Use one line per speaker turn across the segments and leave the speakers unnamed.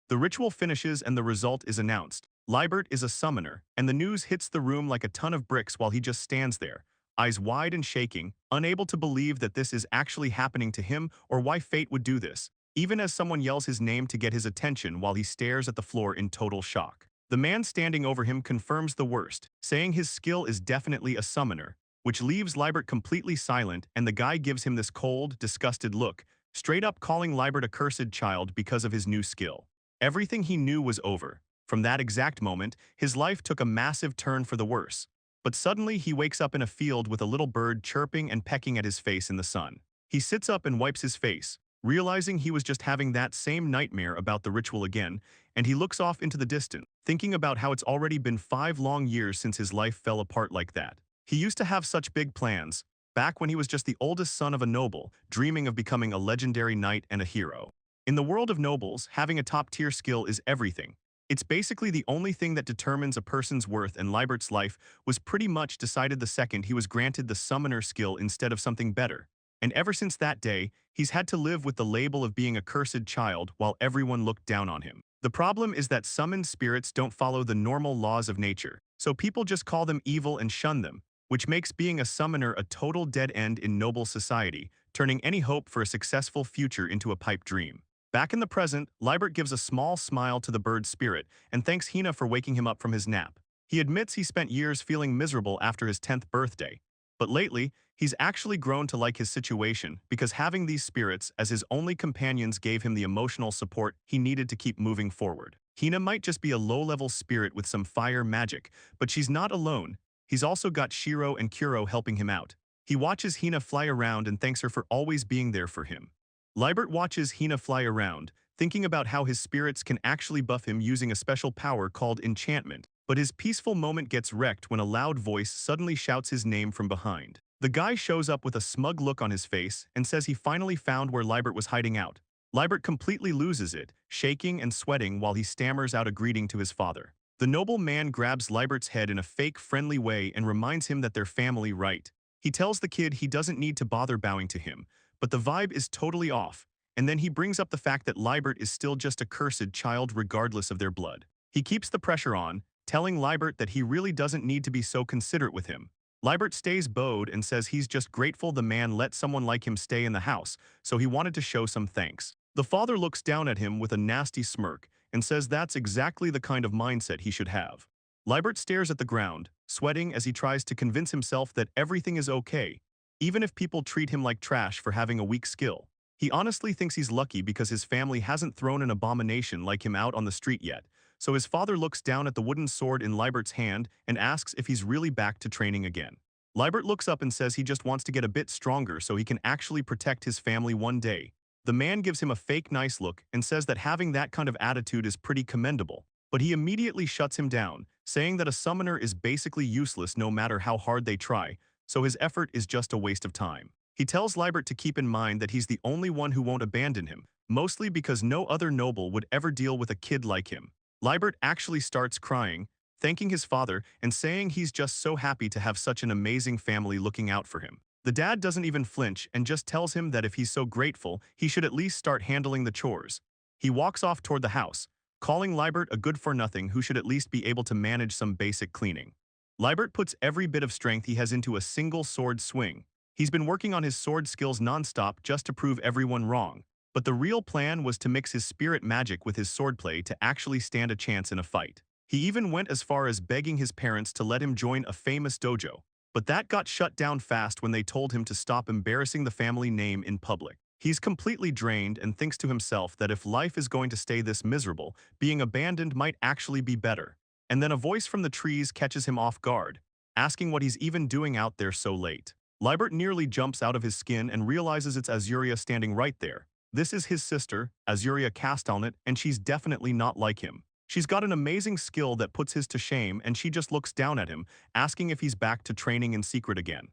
The ritual finishes and the result is announced. Liebert is a summoner, and the news hits the room like a ton of bricks while he just stands there, eyes wide and shaking, unable to believe that this is actually happening to him or why fate would do this, even as someone yells his name to get his attention while he stares at the floor in total shock. The man standing over him confirms the worst, saying his skill is definitely a summoner, which leaves Liebert completely silent, and the guy gives him this cold, disgusted look, straight up calling Liebert a cursed child because of his new skill. Everything he knew was over. From that exact moment, his life took a massive turn for the worse. But suddenly he wakes up in a field with a little bird chirping and pecking at his face in the sun. He sits up and wipes his face, realizing he was just having that same nightmare about the ritual again, and he looks off into the distance, thinking about how it's already been 5 long years since his life fell apart like that. He used to have such big plans, back when he was just the oldest son of a noble, dreaming of becoming a legendary knight and a hero. In the world of nobles, having a top-tier skill is everything. It's basically the only thing that determines a person's worth, and Liebert's life was pretty much decided the second he was granted the summoner skill instead of something better. And ever since that day, he's had to live with the label of being a cursed child while everyone looked down on him. The problem is that summoned spirits don't follow the normal laws of nature, so people just call them evil and shun them, which makes being a summoner a total dead end in noble society, turning any hope for a successful future into a pipe dream. Back in the present, Liebert gives a small smile to the bird's spirit and thanks Hina for waking him up from his nap. He admits he spent years feeling miserable after his 10th birthday, but lately, he's actually grown to like his situation because having these spirits as his only companions gave him the emotional support he needed to keep moving forward. Hina might just be a low-level spirit with some fire magic, but she's not alone. He's also got Shiro and Kuro helping him out. He watches Hina fly around and thanks her for always being there for him. Liebert watches Hina fly around, thinking about how his spirits can actually buff him using a special power called enchantment, but his peaceful moment gets wrecked when a loud voice suddenly shouts his name from behind. The guy shows up with a smug look on his face and says he finally found where Liebert was hiding out. Liebert completely loses it, shaking and sweating while he stammers out a greeting to his father. The noble man grabs Liebert's head in a fake friendly way and reminds him that they're family, right? He tells the kid he doesn't need to bother bowing to him, but the vibe is totally off, and then he brings up the fact that Liebert is still just a cursed child regardless of their blood. He keeps the pressure on, telling Liebert that he really doesn't need to be so considerate with him. Liebert stays bowed and says he's just grateful the man let someone like him stay in the house, so he wanted to show some thanks. The father looks down at him with a nasty smirk and says that's exactly the kind of mindset he should have. Liebert stares at the ground, sweating as he tries to convince himself that everything is okay, even if people treat him like trash for having a weak skill. He honestly thinks he's lucky because his family hasn't thrown an abomination like him out on the street yet, so his father looks down at the wooden sword in Liebert's hand and asks if he's really back to training again. Liebert looks up and says he just wants to get a bit stronger so he can actually protect his family one day. The man gives him a fake nice look and says that having that kind of attitude is pretty commendable, but he immediately shuts him down, saying that a summoner is basically useless no matter how hard they try, so his effort is just a waste of time. He tells Liebert to keep in mind that he's the only one who won't abandon him, mostly because no other noble would ever deal with a kid like him. Liebert actually starts crying, thanking his father and saying he's just so happy to have such an amazing family looking out for him. The dad doesn't even flinch and just tells him that if he's so grateful, he should at least start handling the chores. He walks off toward the house, calling Liebert a good-for-nothing who should at least be able to manage some basic cleaning. Liebert puts every bit of strength he has into a single sword swing. He's been working on his sword skills non-stop just to prove everyone wrong, but the real plan was to mix his spirit magic with his swordplay to actually stand a chance in a fight. He even went as far as begging his parents to let him join a famous dojo, but that got shut down fast when they told him to stop embarrassing the family name in public. He's completely drained and thinks to himself that if life is going to stay this miserable, being abandoned might actually be better. And then a voice from the trees catches him off guard, asking what he's even doing out there so late. Liebert nearly jumps out of his skin and realizes it's Azuria standing right there. This is his sister, Azuria Castellnet, and she's definitely not like him. She's got an amazing skill that puts his to shame, and she just looks down at him, asking if he's back to training in secret again.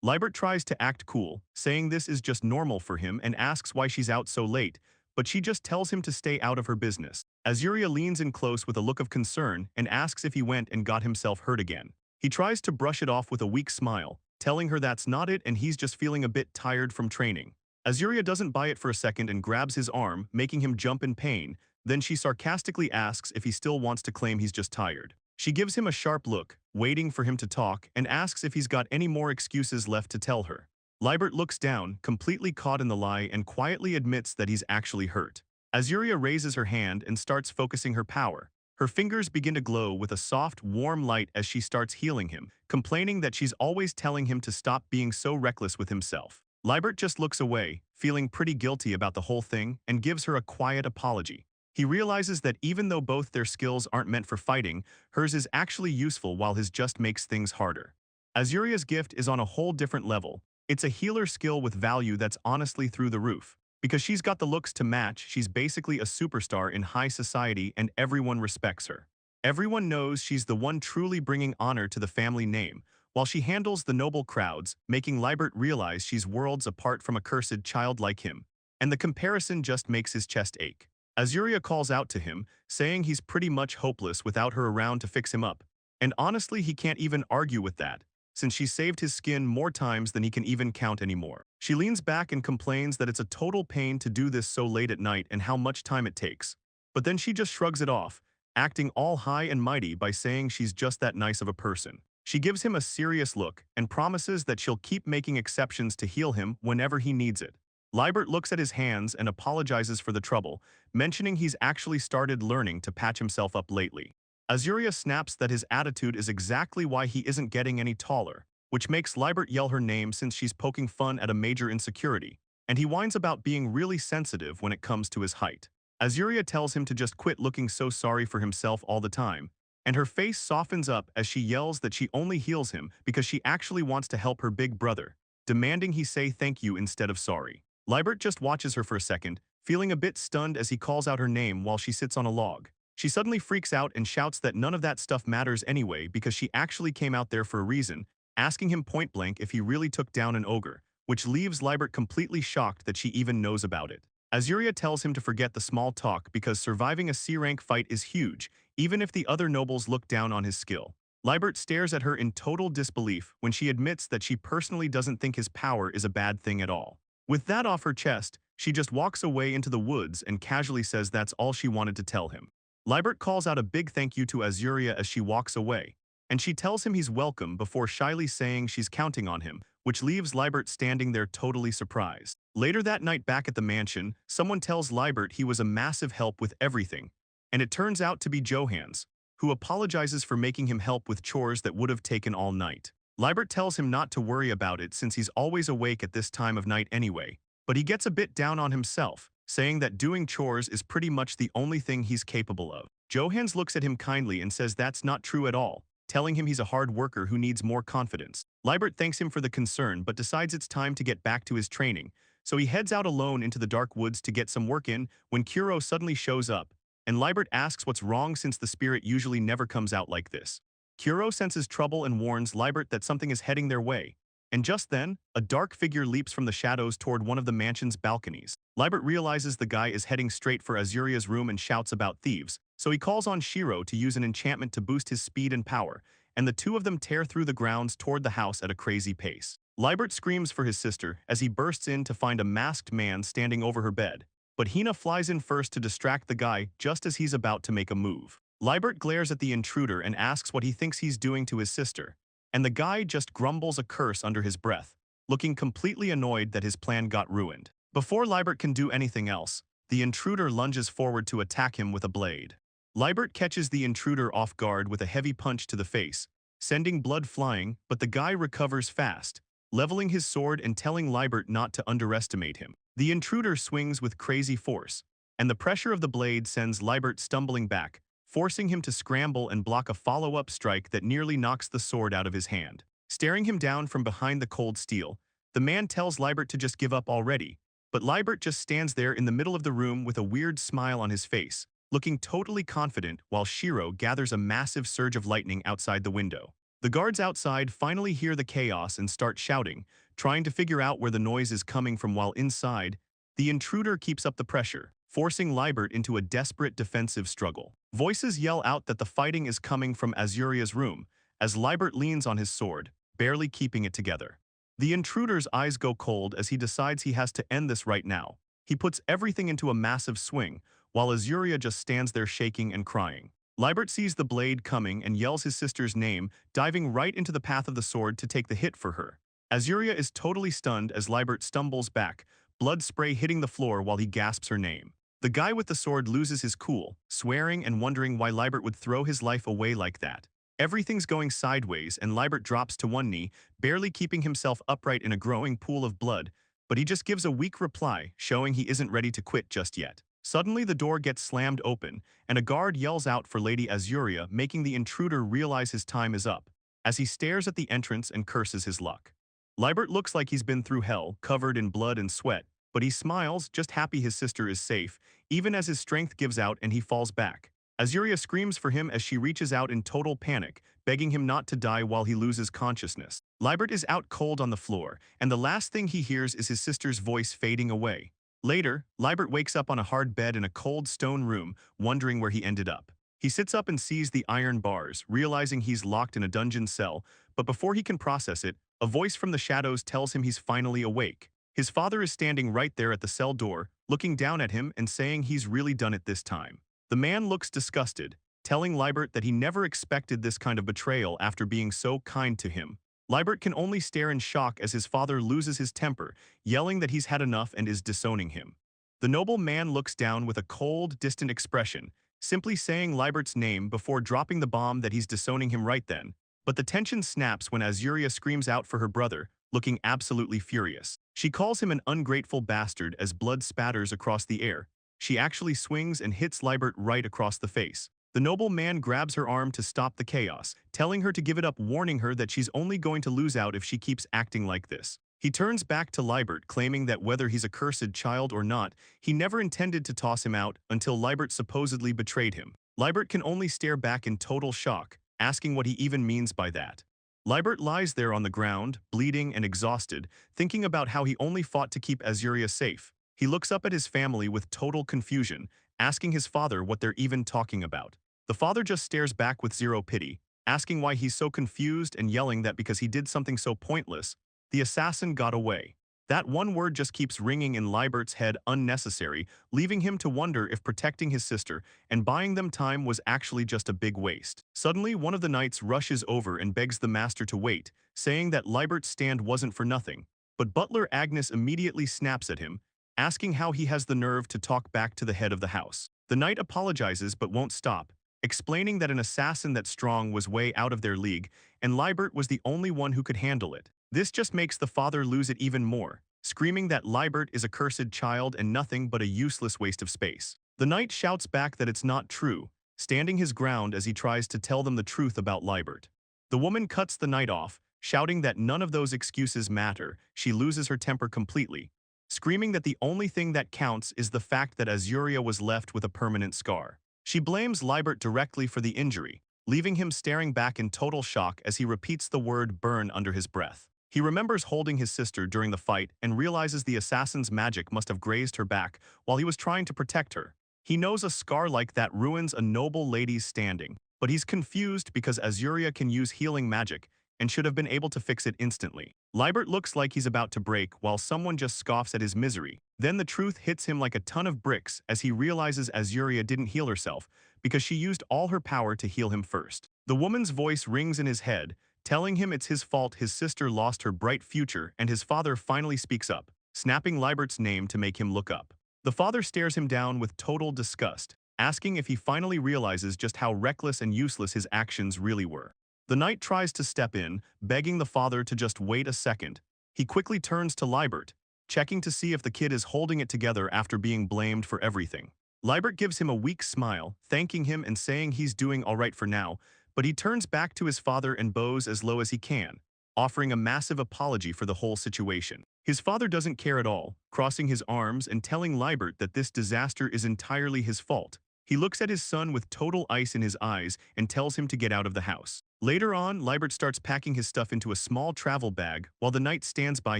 Liebert tries to act cool, saying this is just normal for him and asks why she's out so late, but she just tells him to stay out of her business. Azuria leans in close with a look of concern and asks if he went and got himself hurt again. He tries to brush it off with a weak smile, telling her that's not it and he's just feeling a bit tired from training. Azuria doesn't buy it for a second and grabs his arm, making him jump in pain, Then she sarcastically asks if he still wants to claim he's just tired. She gives him a sharp look, waiting for him to talk, and asks if he's got any more excuses left to tell her. Liebert looks down, completely caught in the lie, and quietly admits that he's actually hurt. Azuria raises her hand and starts focusing her power. Her fingers begin to glow with a soft, warm light as she starts healing him, complaining that she's always telling him to stop being so reckless with himself. Liebert just looks away, feeling pretty guilty about the whole thing, and gives her a quiet apology. He realizes that even though both their skills aren't meant for fighting, hers is actually useful while his just makes things harder. Azuria's gift is on a whole different level. It's a healer skill with value that's honestly through the roof. Because she's got the looks to match, she's basically a superstar in high society and everyone respects her. Everyone knows she's the one truly bringing honor to the family name, while she handles the noble crowds, making Liebert realize she's worlds apart from a cursed child like him. And the comparison just makes his chest ache. Azuria calls out to him, saying he's pretty much hopeless without her around to fix him up. And honestly, he can't even argue with that, since she saved his skin more times than he can even count anymore. She leans back and complains that it's a total pain to do this so late at night and how much time it takes. But then she just shrugs it off, acting all high and mighty by saying she's just that nice of a person. She gives him a serious look and promises that she'll keep making exceptions to heal him whenever he needs it. Liebert looks at his hands and apologizes for the trouble, mentioning he's actually started learning to patch himself up lately. Azuria snaps that his attitude is exactly why he isn't getting any taller, which makes Liebert yell her name since she's poking fun at a major insecurity, and he whines about being really sensitive when it comes to his height. Azuria tells him to just quit looking so sorry for himself all the time, and her face softens up as she yells that she only heals him because she actually wants to help her big brother, demanding he say thank you instead of sorry. Liebert just watches her for a second, feeling a bit stunned as he calls out her name while she sits on a log. She suddenly freaks out and shouts that none of that stuff matters anyway because she actually came out there for a reason, asking him point blank if he really took down an ogre, which leaves Liebert completely shocked that she even knows about it. Azuria tells him to forget the small talk because surviving a C-rank fight is huge, even if the other nobles look down on his skill. Liebert stares at her in total disbelief when she admits that she personally doesn't think his power is a bad thing at all. With that off her chest, she just walks away into the woods and casually says that's all she wanted to tell him. Liebert calls out a big thank you to Azuria as she walks away, and she tells him he's welcome before shyly saying she's counting on him, which leaves Liebert standing there totally surprised. Later that night back at the mansion, someone tells Liebert he was a massive help with everything, and it turns out to be Johans, who apologizes for making him help with chores that would have taken all night. Liebert tells him not to worry about it since he's always awake at this time of night anyway, but he gets a bit down on himself, saying that doing chores is pretty much the only thing he's capable of. Johans looks at him kindly and says that's not true at all, telling him he's a hard worker who needs more confidence. Liebert thanks him for the concern but decides it's time to get back to his training, so he heads out alone into the dark woods to get some work in when Kuro suddenly shows up, and Liebert asks what's wrong since the spirit usually never comes out like this. Kuro senses trouble and warns Liebert that something is heading their way, and just then, a dark figure leaps from the shadows toward one of the mansion's balconies. Liebert realizes the guy is heading straight for Azuria's room and shouts about thieves, so he calls on Shiro to use an enchantment to boost his speed and power, and the two of them tear through the grounds toward the house at a crazy pace. Liebert screams for his sister as he bursts in to find a masked man standing over her bed, but Hina flies in first to distract the guy just as he's about to make a move. Liebert glares at the intruder and asks what he thinks he's doing to his sister, and the guy just grumbles a curse under his breath, looking completely annoyed that his plan got ruined. Before Liebert can do anything else, the intruder lunges forward to attack him with a blade. Liebert catches the intruder off guard with a heavy punch to the face, sending blood flying, but the guy recovers fast, leveling his sword and telling Liebert not to underestimate him. The intruder swings with crazy force, and the pressure of the blade sends Liebert stumbling back, forcing him to scramble and block a follow-up strike that nearly knocks the sword out of his hand. Staring him down from behind the cold steel, the man tells Liebert to just give up already, but Liebert just stands there in the middle of the room with a weird smile on his face, looking totally confident while Shiro gathers a massive surge of lightning outside the window. The guards outside finally hear the chaos and start shouting, trying to figure out where the noise is coming from while inside, the intruder keeps up the pressure, forcing Liebert into a desperate defensive struggle. Voices yell out that the fighting is coming from Azuria's room, as Liebert leans on his sword, barely keeping it together. The intruder's eyes go cold as he decides he has to end this right now. He puts everything into a massive swing, while Azuria just stands there shaking and crying. Libert sees the blade coming and yells his sister's name, diving right into the path of the sword to take the hit for her. Azuria is totally stunned as Libert stumbles back, blood spray hitting the floor while he gasps her name. The guy with the sword loses his cool, swearing and wondering why Libert would throw his life away like that. Everything's going sideways and Libert drops to one knee, barely keeping himself upright in a growing pool of blood, but he just gives a weak reply, showing he isn't ready to quit just yet. Suddenly the door gets slammed open, and a guard yells out for Lady Azuria, making the intruder realize his time is up, as he stares at the entrance and curses his luck. Libert looks like he's been through hell, covered in blood and sweat, but he smiles, just happy his sister is safe, even as his strength gives out and he falls back. Azuria screams for him as she reaches out in total panic, begging him not to die while he loses consciousness. Libert is out cold on the floor, and the last thing he hears is his sister's voice fading away. Later, Libert wakes up on a hard bed in a cold stone room, wondering where he ended up. He sits up and sees the iron bars, realizing he's locked in a dungeon cell, but before he can process it, a voice from the shadows tells him he's finally awake. His father is standing right there at the cell door, looking down at him and saying he's really done it this time. The man looks disgusted, telling Libert that he never expected this kind of betrayal after being so kind to him. Libert can only stare in shock as his father loses his temper, yelling that he's had enough and is disowning him. The noble man looks down with a cold, distant expression, simply saying Libert's name before dropping the bomb that he's disowning him right then. But the tension snaps when Azuria screams out for her brother, looking absolutely furious. She calls him an ungrateful bastard as blood spatters across the air. She actually swings and hits Libert right across the face. The noble man grabs her arm to stop the chaos, telling her to give it up, warning her that she's only going to lose out if she keeps acting like this. He turns back to Libert, claiming that whether he's a cursed child or not, he never intended to toss him out until Libert supposedly betrayed him. Libert can only stare back in total shock, asking what he even means by that. Libert lies there on the ground, bleeding and exhausted, thinking about how he only fought to keep Azuria safe. He looks up at his family with total confusion, asking his father what they're even talking about. The father just stares back with zero pity, asking why he's so confused and yelling that because he did something so pointless, the assassin got away. That one word just keeps ringing in Libert's head, unnecessary, leaving him to wonder if protecting his sister and buying them time was actually just a big waste. Suddenly, one of the knights rushes over and begs the master to wait, saying that Libert's stand wasn't for nothing. But butler Agnes immediately snaps at him, asking how he has the nerve to talk back to the head of the house. The knight apologizes but won't stop, explaining that an assassin that strong was way out of their league, and Libert was the only one who could handle it. This just makes the father lose it even more, screaming that Libert is a cursed child and nothing but a useless waste of space. The knight shouts back that it's not true, standing his ground as he tries to tell them the truth about Libert. The woman cuts the knight off, shouting that none of those excuses matter. She loses her temper completely, screaming that the only thing that counts is the fact that Azuria was left with a permanent scar. She blames Libert directly for the injury, leaving him staring back in total shock as he repeats the word burn under his breath. He remembers holding his sister during the fight and realizes the assassin's magic must have grazed her back while he was trying to protect her. He knows a scar like that ruins a noble lady's standing, but he's confused because Azuria can use healing magic and should have been able to fix it instantly. Libert looks like he's about to break while someone just scoffs at his misery. Then the truth hits him like a ton of bricks as he realizes Azuria didn't heal herself because she used all her power to heal him first. The woman's voice rings in his head, telling him it's his fault his sister lost her bright future, and his father finally speaks up, snapping Libert's name to make him look up. The father stares him down with total disgust, asking if he finally realizes just how reckless and useless his actions really were. The knight tries to step in, begging the father to just wait a second. He quickly turns to Libert, checking to see if the kid is holding it together after being blamed for everything. Libert gives him a weak smile, thanking him and saying he's doing all right for now, but he turns back to his father and bows as low as he can, offering a massive apology for the whole situation. His father doesn't care at all, crossing his arms and telling Libert that this disaster is entirely his fault. He looks at his son with total ice in his eyes and tells him to get out of the house. Later on, Libert starts packing his stuff into a small travel bag while the knight stands by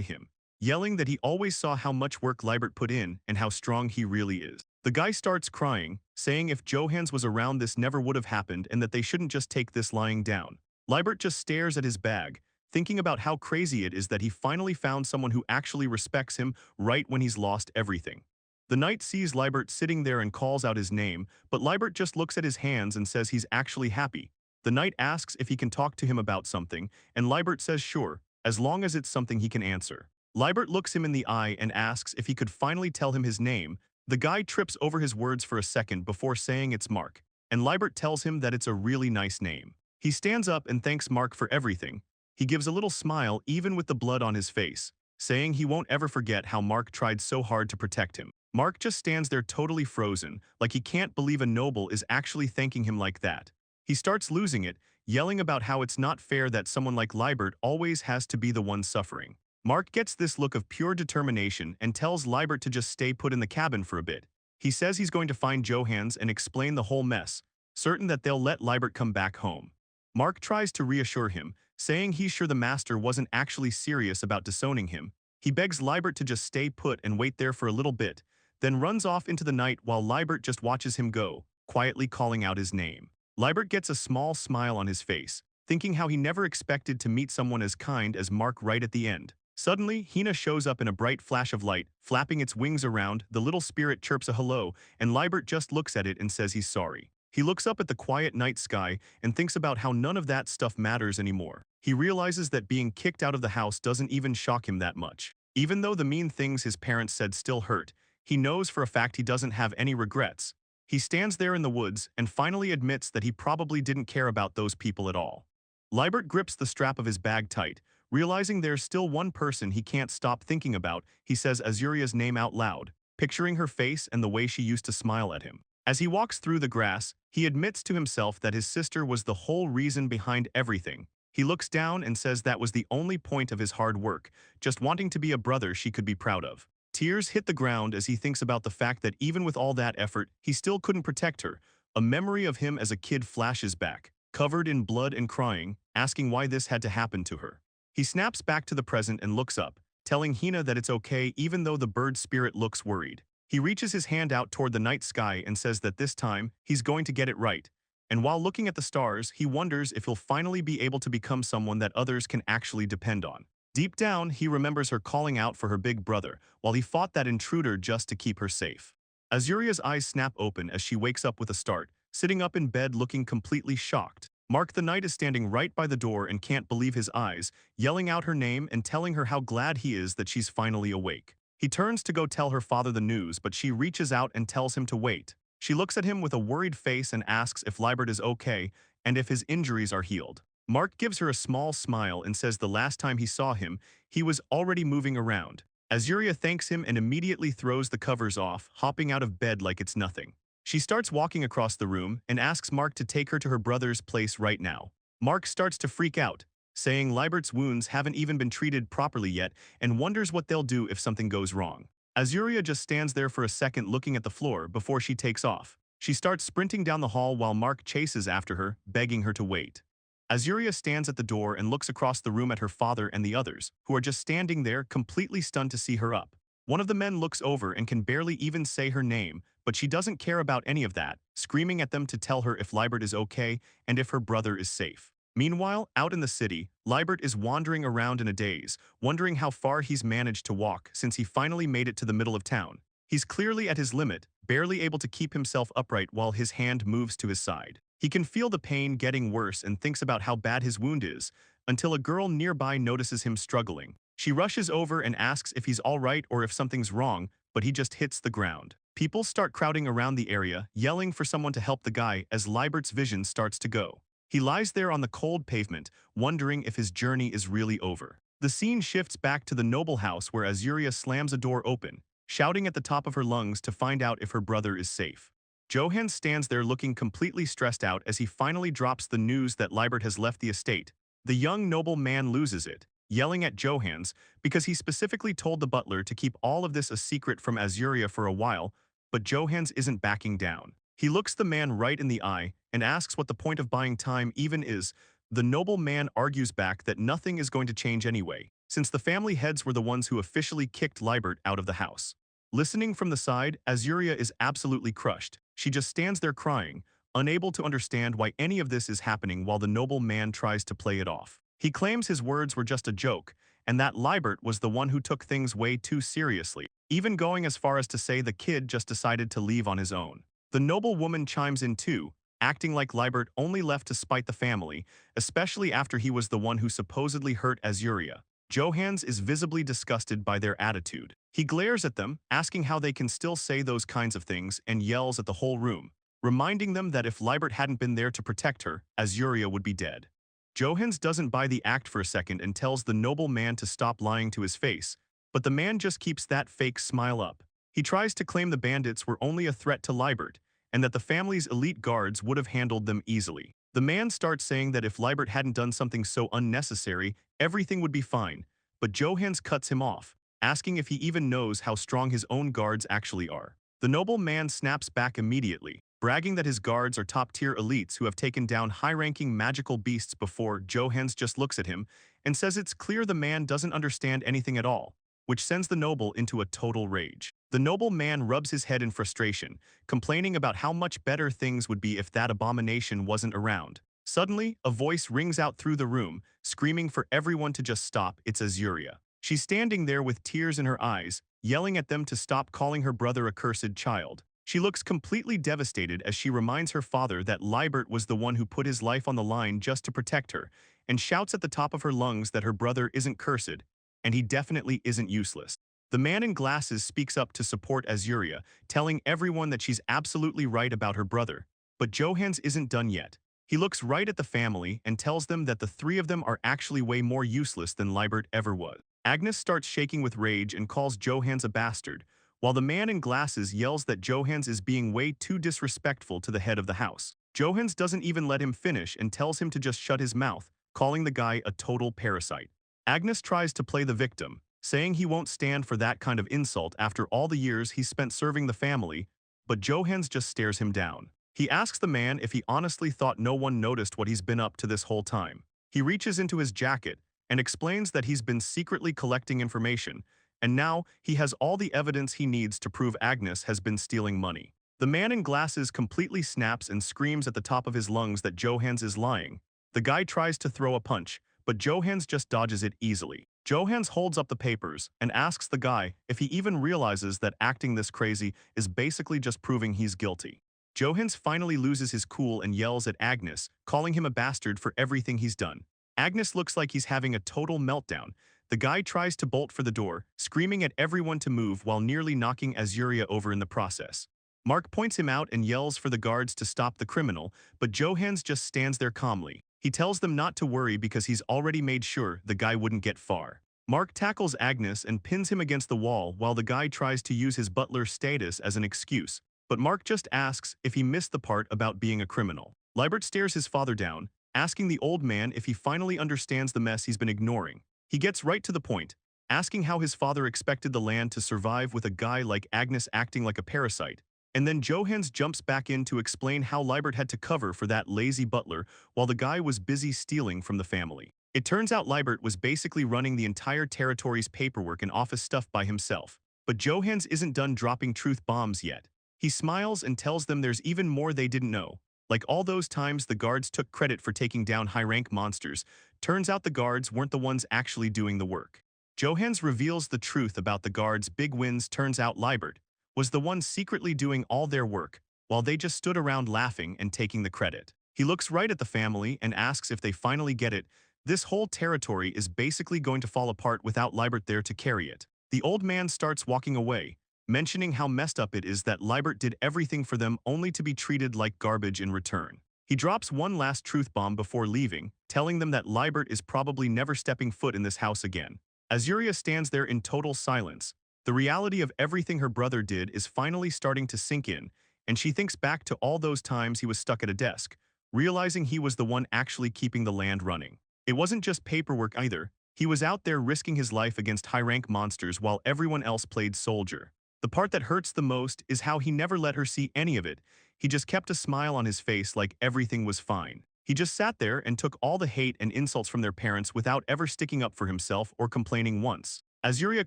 him, yelling that he always saw how much work Libert put in and how strong he really is. The guy starts crying, saying if Johans was around this never would have happened and that they shouldn't just take this lying down. Libert just stares at his bag, thinking about how crazy it is that he finally found someone who actually respects him right when he's lost everything. The knight sees Liebert sitting there and calls out his name, but Liebert just looks at his hands and says he's actually happy. The knight asks if he can talk to him about something, and Liebert says sure, as long as it's something he can answer. Liebert looks him in the eye and asks if he could finally tell him his name. The guy trips over his words for a second before saying it's Mark, and Liebert tells him that it's a really nice name. He stands up and thanks Mark for everything. He gives a little smile even with the blood on his face, saying he won't ever forget how Mark tried so hard to protect him. Mark just stands there totally frozen, like he can't believe a noble is actually thanking him like that. He starts losing it, yelling about how it's not fair that someone like Liebert always has to be the one suffering. Mark gets this look of pure determination and tells Liebert to just stay put in the cabin for a bit. He says he's going to find Johannes and explain the whole mess, certain that they'll let Liebert come back home. Mark tries to reassure him, saying he's sure the master wasn't actually serious about disowning him. He begs Liebert to just stay put and wait there for a little bit, then runs off into the night while Liebert just watches him go, quietly calling out his name. Liebert gets a small smile on his face, thinking how he never expected to meet someone as kind as Mark right at the end. Suddenly, Hina shows up in a bright flash of light, flapping its wings around. The little spirit chirps a hello, and Liebert just looks at it and says he's sorry. He looks up at the quiet night sky and thinks about how none of that stuff matters anymore. He realizes that being kicked out of the house doesn't even shock him that much. Even though the mean things his parents said still hurt, he knows for a fact he doesn't have any regrets. He stands there in the woods and finally admits that he probably didn't care about those people at all. Liebert grips the strap of his bag tight, realizing there's still one person he can't stop thinking about. He says Azuria's name out loud, picturing her face and the way she used to smile at him. As he walks through the grass, he admits to himself that his sister was the whole reason behind everything. He looks down and says that was the only point of his hard work, just wanting to be a brother she could be proud of. Tears hit the ground as he thinks about the fact that even with all that effort, he still couldn't protect her. A memory of him as a kid flashes back, covered in blood and crying, asking why this had to happen to her. He snaps back to the present and looks up, telling Hina that it's okay even though the bird spirit looks worried. He reaches his hand out toward the night sky and says that this time, he's going to get it right. And while looking at the stars, he wonders if he'll finally be able to become someone that others can actually depend on. Deep down, he remembers her calling out for her big brother, while he fought that intruder just to keep her safe. Azuria's eyes snap open as she wakes up with a start, sitting up in bed looking completely shocked. Mark the Knight is standing right by the door and can't believe his eyes, yelling out her name and telling her how glad he is that she's finally awake. He turns to go tell her father the news, but she reaches out and tells him to wait. She looks at him with a worried face and asks if Liebert is okay and if his injuries are healed. Mark gives her a small smile and says the last time he saw him, he was already moving around. Azuria thanks him and immediately throws the covers off, hopping out of bed like it's nothing. She starts walking across the room and asks Mark to take her to her brother's place right now. Mark starts to freak out, saying Liebert's wounds haven't even been treated properly yet and wonders what they'll do if something goes wrong. Azuria just stands there for a second looking at the floor before she takes off. She starts sprinting down the hall while Mark chases after her, begging her to wait. Azuria stands at the door and looks across the room at her father and the others, who are just standing there completely stunned to see her up. One of the men looks over and can barely even say her name, but she doesn't care about any of that, screaming at them to tell her if Liebert is okay and if her brother is safe. Meanwhile, out in the city, Liebert is wandering around in a daze, wondering how far he's managed to walk since he finally made it to the middle of town. He's clearly at his limit, barely able to keep himself upright while his hand moves to his side. He can feel the pain getting worse and thinks about how bad his wound is, until a girl nearby notices him struggling. She rushes over and asks if he's all right or if something's wrong, but he just hits the ground. People start crowding around the area, yelling for someone to help the guy as Liebert's vision starts to go. He lies there on the cold pavement, wondering if his journey is really over. The scene shifts back to the noble house where Azuria slams a door open, shouting at the top of her lungs to find out if her brother is safe. Johann stands there looking completely stressed out as he finally drops the news that Liebert has left the estate. The young noble man loses it, yelling at Johannes because he specifically told the butler to keep all of this a secret from Azuria for a while, but Johannes isn't backing down. He looks the man right in the eye and asks what the point of buying time even is. The noble man argues back that nothing is going to change anyway, since the family heads were the ones who officially kicked Liebert out of the house. Listening from the side, Azuria is absolutely crushed. She just stands there crying, unable to understand why any of this is happening while the noble man tries to play it off. He claims his words were just a joke, and that Liebert was the one who took things way too seriously. even going as far as to say the kid just decided to leave on his own. The noble woman chimes in too, acting like Liebert only left to spite the family, especially after he was the one who supposedly hurt Azuria. Johans is visibly disgusted by their attitude. He glares at them, asking how they can still say those kinds of things, and yells at the whole room, reminding them that if Liebert hadn't been there to protect her, Azuria would be dead. Johans doesn't buy the act for a second and tells the noble man to stop lying to his face, but the man just keeps that fake smile up. He tries to claim the bandits were only a threat to Liebert, and that the family's elite guards would have handled them easily. The man starts saying that if Liebert hadn't done something so unnecessary, everything would be fine, but Johans cuts him off, asking if he even knows how strong his own guards actually are. The noble man snaps back immediately, bragging that his guards are top-tier elites who have taken down high-ranking magical beasts before. Johans just looks at him and says it's clear the man doesn't understand anything at all, which sends the noble into a total rage. The noble man rubs his head in frustration, complaining about how much better things would be if that abomination wasn't around. Suddenly, a voice rings out through the room, screaming for everyone to just stop. It's Azuria. She's standing there with tears in her eyes, yelling at them to stop calling her brother a cursed child. She looks completely devastated as she reminds her father that Liebert was the one who put his life on the line just to protect her, and shouts at the top of her lungs that her brother isn't cursed, and he definitely isn't useless. The man in glasses speaks up to support Azuria, telling everyone that she's absolutely right about her brother. But Johans isn't done yet. He looks right at the family and tells them that the three of them are actually way more useless than Liebert ever was. Agnes starts shaking with rage and calls Johans a bastard, while the man in glasses yells that Johans is being way too disrespectful to the head of the house. Johans doesn't even let him finish and tells him to just shut his mouth, calling the guy a total parasite. Agnes tries to play the victim, saying he won't stand for that kind of insult after all the years he's spent serving the family, but Johans just stares him down. He asks the man if he honestly thought no one noticed what he's been up to this whole time. He reaches into his jacket and explains that he's been secretly collecting information, and now he has all the evidence he needs to prove Agnes has been stealing money. The man in glasses completely snaps and screams at the top of his lungs that Johans is lying. The guy tries to throw a punch, but Johans just dodges it easily. Johans holds up the papers and asks the guy if he even realizes that acting this crazy is basically just proving he's guilty. Johans finally loses his cool and yells at Agnes, calling him a bastard for everything he's done. Agnes looks like he's having a total meltdown. The guy tries to bolt for the door, screaming at everyone to move while nearly knocking Azuria over in the process. Mark points him out and yells for the guards to stop the criminal, but Johans just stands there calmly. He tells them not to worry because he's already made sure the guy wouldn't get far. Mark tackles Agnes and pins him against the wall while the guy tries to use his butler status as an excuse, but Mark just asks if he missed the part about being a criminal. Liebert stares his father down, asking the old man if he finally understands the mess he's been ignoring. He gets right to the point, asking how his father expected the land to survive with a guy like Agnes acting like a parasite. And then Johans jumps back in to explain how Liebert had to cover for that lazy butler while the guy was busy stealing from the family. It turns out Liebert was basically running the entire territory's paperwork and office stuff by himself. But Johans isn't done dropping truth bombs yet. He smiles and tells them there's even more they didn't know. Like all those times the guards took credit for taking down high-rank monsters, turns out the guards weren't the ones actually doing the work. Johans reveals the truth about the guards' big wins. Turns out Liebert was the one secretly doing all their work, while they just stood around laughing and taking the credit. He looks right at the family and asks if they finally get it. This whole territory is basically going to fall apart without Liebert there to carry it. The old man starts walking away, mentioning how messed up it is that Liebert did everything for them only to be treated like garbage in return. He drops one last truth bomb before leaving, telling them that Liebert is probably never stepping foot in this house again. Azuria stands there in total silence. The reality of everything her brother did is finally starting to sink in, and she thinks back to all those times he was stuck at a desk, realizing he was the one actually keeping the land running. It wasn't just paperwork either. He was out there risking his life against high-rank monsters while everyone else played soldier. The part that hurts the most is how he never let her see any of it. He just kept a smile on his face like everything was fine. He just sat there and took all the hate and insults from their parents without ever sticking up for himself or complaining once. Azuria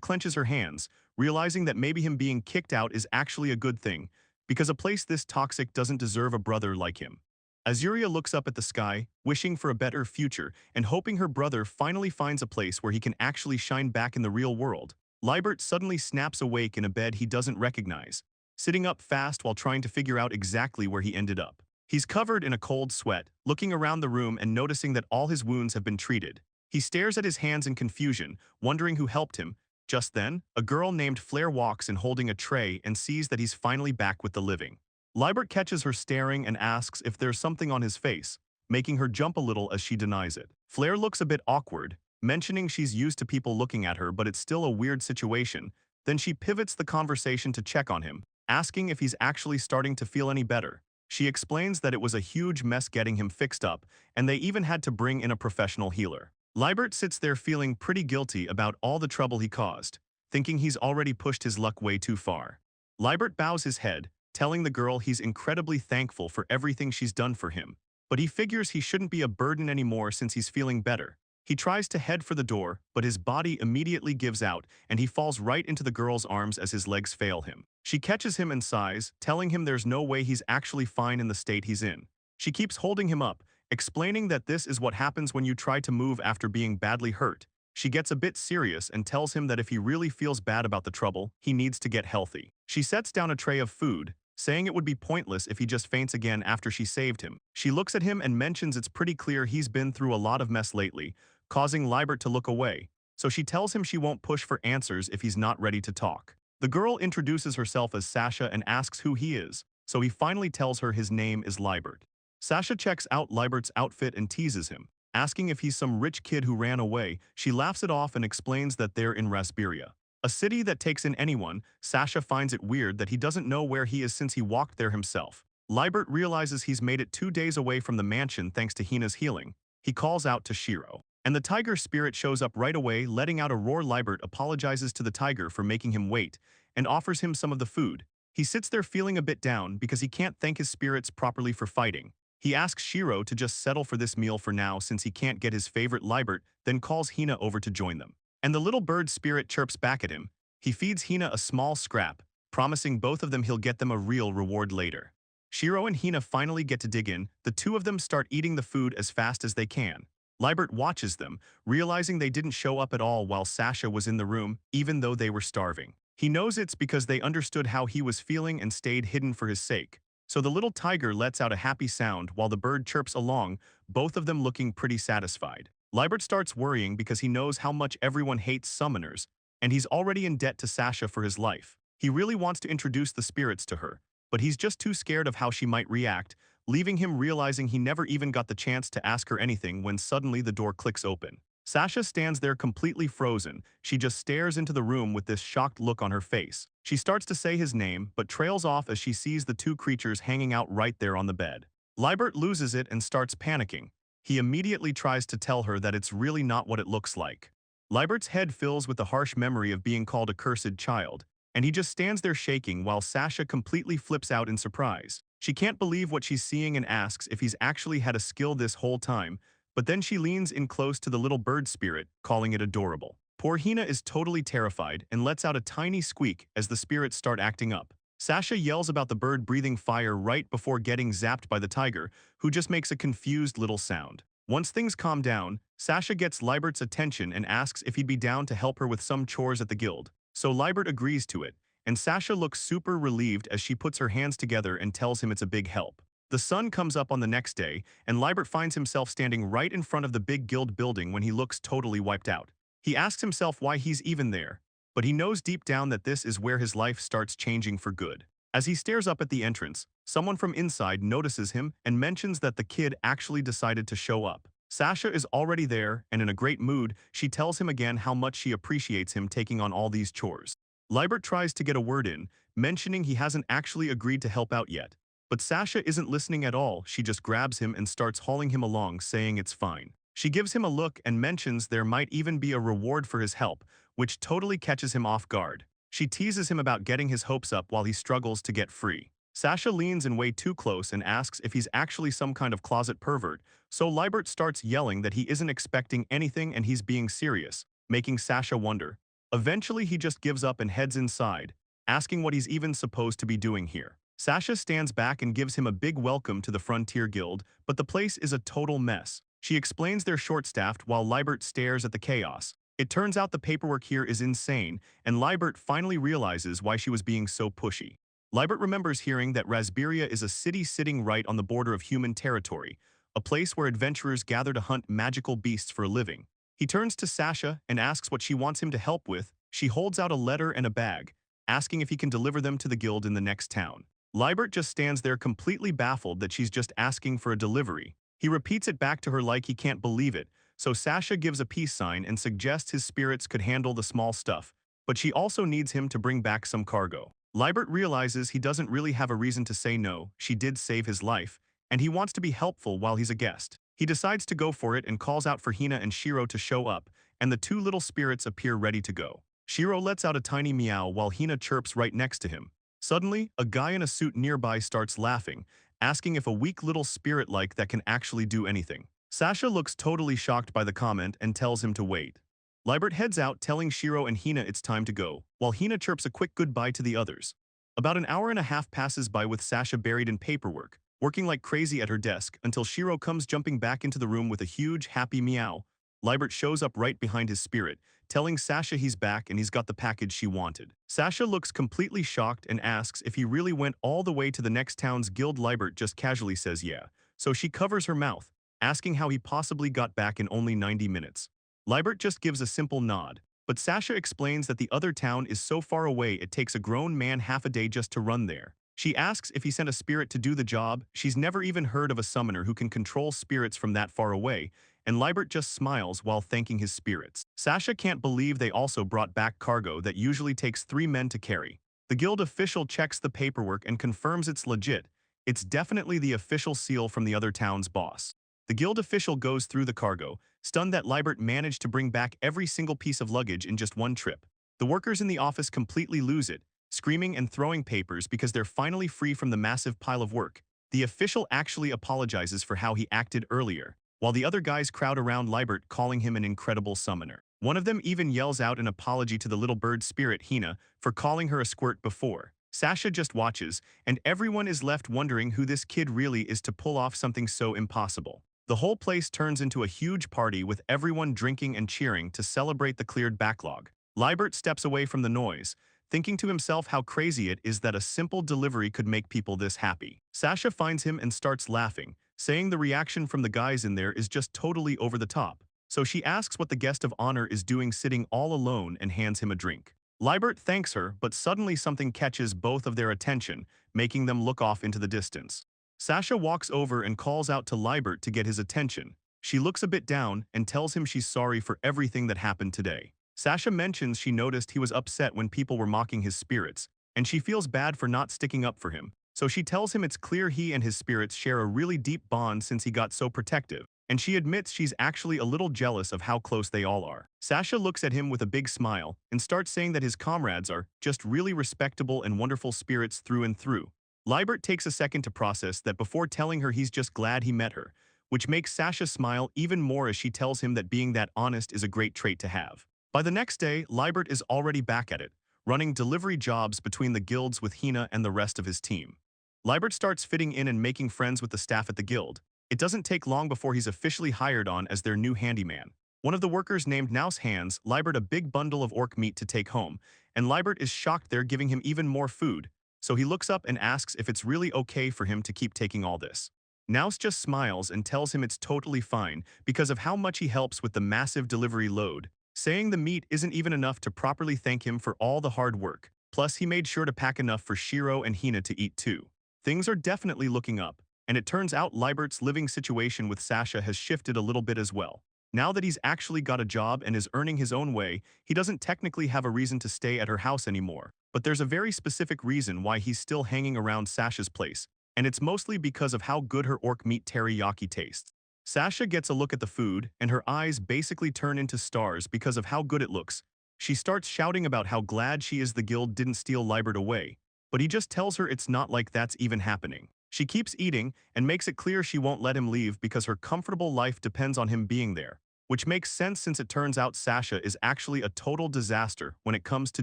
clenches her hands, realizing that maybe him being kicked out is actually a good thing, because a place this toxic doesn't deserve a brother like him. Azuria looks up at the sky, wishing for a better future and hoping her brother finally finds a place where he can actually shine back in the real world. Liebert suddenly snaps awake in a bed he doesn't recognize, sitting up fast while trying to figure out exactly where he ended up. He's covered in a cold sweat, looking around the room and noticing that all his wounds have been treated. He stares at his hands in confusion, wondering who helped him. Just then, a girl named Flair walks in holding a tray and sees that he's finally back with the living. Liebert catches her staring and asks if there's something on his face, making her jump a little as she denies it. Flair looks a bit awkward, mentioning she's used to people looking at her but it's still a weird situation. Then she pivots the conversation to check on him, asking if he's actually starting to feel any better. She explains that it was a huge mess getting him fixed up, and they even had to bring in a professional healer. Liebert sits there feeling pretty guilty about all the trouble he caused, thinking he's already pushed his luck way too far. Liebert bows his head, telling the girl he's incredibly thankful for everything she's done for him, but he figures he shouldn't be a burden anymore since he's feeling better. He tries to head for the door, but his body immediately gives out and he falls right into the girl's arms as his legs fail him. She catches him and sighs, telling him there's no way he's actually fine in the state he's in. She keeps holding him up, explaining that this is what happens when you try to move after being badly hurt. She gets a bit serious and tells him that if he really feels bad about the trouble, he needs to get healthy. She sets down a tray of food, saying it would be pointless if he just faints again after she saved him. She looks at him and mentions it's pretty clear he's been through a lot of mess lately, causing Liebert to look away, so she tells him she won't push for answers if he's not ready to talk. The girl introduces herself as Sasha and asks who he is, so he finally tells her his name is Liebert. Sasha checks out Liebert's outfit and teases him, asking if he's some rich kid who ran away. She laughs it off and explains that they're in Raspberia, a city that takes in anyone. Sasha finds it weird that he doesn't know where he is since he walked there himself. Liebert realizes he's made it 2 days away from the mansion thanks to Hina's healing. He calls out to Shiro, and the tiger spirit shows up right away, letting out a roar. Liebert apologizes to the tiger for making him wait and offers him some of the food. He sits there feeling a bit down because he can't thank his spirits properly for fighting. He asks Shiro to just settle for this meal for now since he can't get his favorite. Liebert then calls Hina over to join them, and the little bird spirit chirps back at him. He feeds Hina a small scrap, promising both of them he'll get them a real reward later. Shiro and Hina finally get to dig in. The two of them start eating the food as fast as they can. Liebert watches them, realizing they didn't show up at all while Sasha was in the room, even though they were starving. He knows it's because they understood how he was feeling and stayed hidden for his sake. So the little tiger lets out a happy sound while the bird chirps along, both of them looking pretty satisfied. Liebert starts worrying because he knows how much everyone hates summoners, and he's already in debt to Sasha for his life. He really wants to introduce the spirits to her, but he's just too scared of how she might react, leaving him realizing he never even got the chance to ask her anything when suddenly the door clicks open. Sasha stands there completely frozen. She just stares into the room with this shocked look on her face. She starts to say his name, but trails off as she sees the two creatures hanging out right there on the bed. Liebert loses it and starts panicking. He immediately tries to tell her that it's really not what it looks like. Liebert's head fills with the harsh memory of being called a cursed child, and he just stands there shaking while Sasha completely flips out in surprise. She can't believe what she's seeing and asks if he's actually had a skill this whole time, but then she leans in close to the little bird spirit, calling it adorable. Poor Hina is totally terrified and lets out a tiny squeak as the spirits start acting up. Sasha yells about the bird breathing fire right before getting zapped by the tiger, who just makes a confused little sound. Once things calm down, Sasha gets Liebert's attention and asks if he'd be down to help her with some chores at the guild. So Liebert agrees to it, and Sasha looks super relieved as she puts her hands together and tells him it's a big help. The sun comes up on the next day, and Liebert finds himself standing right in front of the big guild building when he looks totally wiped out. He asks himself why he's even there, but he knows deep down that this is where his life starts changing for good. As he stares up at the entrance, someone from inside notices him and mentions that the kid actually decided to show up. Sasha is already there, and in a great mood, she tells him again how much she appreciates him taking on all these chores. Liebert tries to get a word in, mentioning he hasn't actually agreed to help out yet. But Sasha isn't listening at all. She just grabs him and starts hauling him along, saying it's fine. She gives him a look and mentions there might even be a reward for his help, which totally catches him off guard. She teases him about getting his hopes up while he struggles to get free. Sasha leans in way too close and asks if he's actually some kind of closet pervert, so Liebert starts yelling that he isn't expecting anything and he's being serious, making Sasha wonder. Eventually he just gives up and heads inside, asking what he's even supposed to be doing here. Sasha stands back and gives him a big welcome to the Frontier Guild, but the place is a total mess. She explains they're short-staffed while Liebert stares at the chaos, It turns out the paperwork here is insane, and Liebert finally realizes why she was being so pushy. Liebert remembers hearing that Raspberia is a city sitting right on the border of human territory, a place where adventurers gather to hunt magical beasts for a living. He turns to Sasha and asks what she wants him to help with. She holds out a letter and a bag, asking if he can deliver them to the guild in the next town. Liebert just stands there completely baffled that she's just asking for a delivery. He repeats it back to her like he can't believe it, so Sasha gives a peace sign and suggests his spirits could handle the small stuff, but she also needs him to bring back some cargo. Liebert realizes he doesn't really have a reason to say no, she did save his life, and he wants to be helpful while he's a guest. He decides to go for it and calls out for Hina and Shiro to show up, and the two little spirits appear ready to go. Shiro lets out a tiny meow while Hina chirps right next to him. Suddenly, a guy in a suit nearby starts laughing, asking if a weak little spirit like that can actually do anything. Sasha looks totally shocked by the comment and tells him to wait. Liebert heads out telling Shiro and Hina it's time to go, while Hina chirps a quick goodbye to the others. About an hour and a half passes by with Sasha buried in paperwork, working like crazy at her desk until Shiro comes jumping back into the room with a huge happy meow. Liebert shows up right behind his spirit, telling Sasha he's back and he's got the package she wanted. Sasha looks completely shocked and asks if he really went all the way to the next town's guild. Liebert just casually says yeah, so she covers her mouth, asking how he possibly got back in only 90 minutes. Liebert just gives a simple nod, but Sasha explains that the other town is so far away it takes a grown man half a day just to run there. She asks if he sent a spirit to do the job. She's never even heard of a summoner who can control spirits from that far away, and Liebert just smiles while thanking his spirits. Sasha can't believe they also brought back cargo that usually takes 3 men to carry. The guild official checks the paperwork and confirms it's legit. It's definitely the official seal from the other town's boss. The guild official goes through the cargo, stunned that Liebert managed to bring back every single piece of luggage in just one trip. The workers in the office completely lose it, screaming and throwing papers because they're finally free from the massive pile of work. The official actually apologizes for how he acted earlier, while the other guys crowd around Liebert calling him an incredible summoner. One of them even yells out an apology to the little bird spirit Hina for calling her a squirt before. Sasha just watches, and everyone is left wondering who this kid really is to pull off something so impossible. The whole place turns into a huge party with everyone drinking and cheering to celebrate the cleared backlog. Liebert steps away from the noise, thinking to himself how crazy it is that a simple delivery could make people this happy. Sasha finds him and starts laughing, saying the reaction from the guys in there is just totally over the top. So she asks what the guest of honor is doing sitting all alone and hands him a drink. Liebert thanks her, but suddenly something catches both of their attention, making them look off into the distance. Sasha walks over and calls out to Liebert to get his attention. She looks a bit down and tells him she's sorry for everything that happened today. Sasha mentions she noticed he was upset when people were mocking his spirits, and she feels bad for not sticking up for him. So she tells him it's clear he and his spirits share a really deep bond since he got so protective, and she admits she's actually a little jealous of how close they all are. Sasha looks at him with a big smile and starts saying that his comrades are just really respectable and wonderful spirits through and through. Liebert takes a second to process that before telling her he's just glad he met her, which makes Sasha smile even more as she tells him that being that honest is a great trait to have. By the next day, Liebert is already back at it, running delivery jobs between the guilds with Hina and the rest of his team. Liebert starts fitting in and making friends with the staff at the guild. It doesn't take long before he's officially hired on as their new handyman. One of the workers named Naus hands Liebert a big bundle of orc meat to take home, and Liebert is shocked they're giving him even more food. So he looks up and asks if it's really okay for him to keep taking all this. Naus just smiles and tells him it's totally fine because of how much he helps with the massive delivery load, saying the meat isn't even enough to properly thank him for all the hard work. Plus, he made sure to pack enough for Shiro and Hina to eat too. Things are definitely looking up, and it turns out Liebert's living situation with Sasha has shifted a little bit as well. Now that he's actually got a job and is earning his own way, he doesn't technically have a reason to stay at her house anymore. But there's a very specific reason why he's still hanging around Sasha's place, and it's mostly because of how good her orc meat teriyaki tastes. Sasha gets a look at the food, and her eyes basically turn into stars because of how good it looks. She starts shouting about how glad she is the guild didn't steal Liebert away, but he just tells her it's not like that's even happening. She keeps eating and makes it clear she won't let him leave because her comfortable life depends on him being there, which makes sense since it turns out Sasha is actually a total disaster when it comes to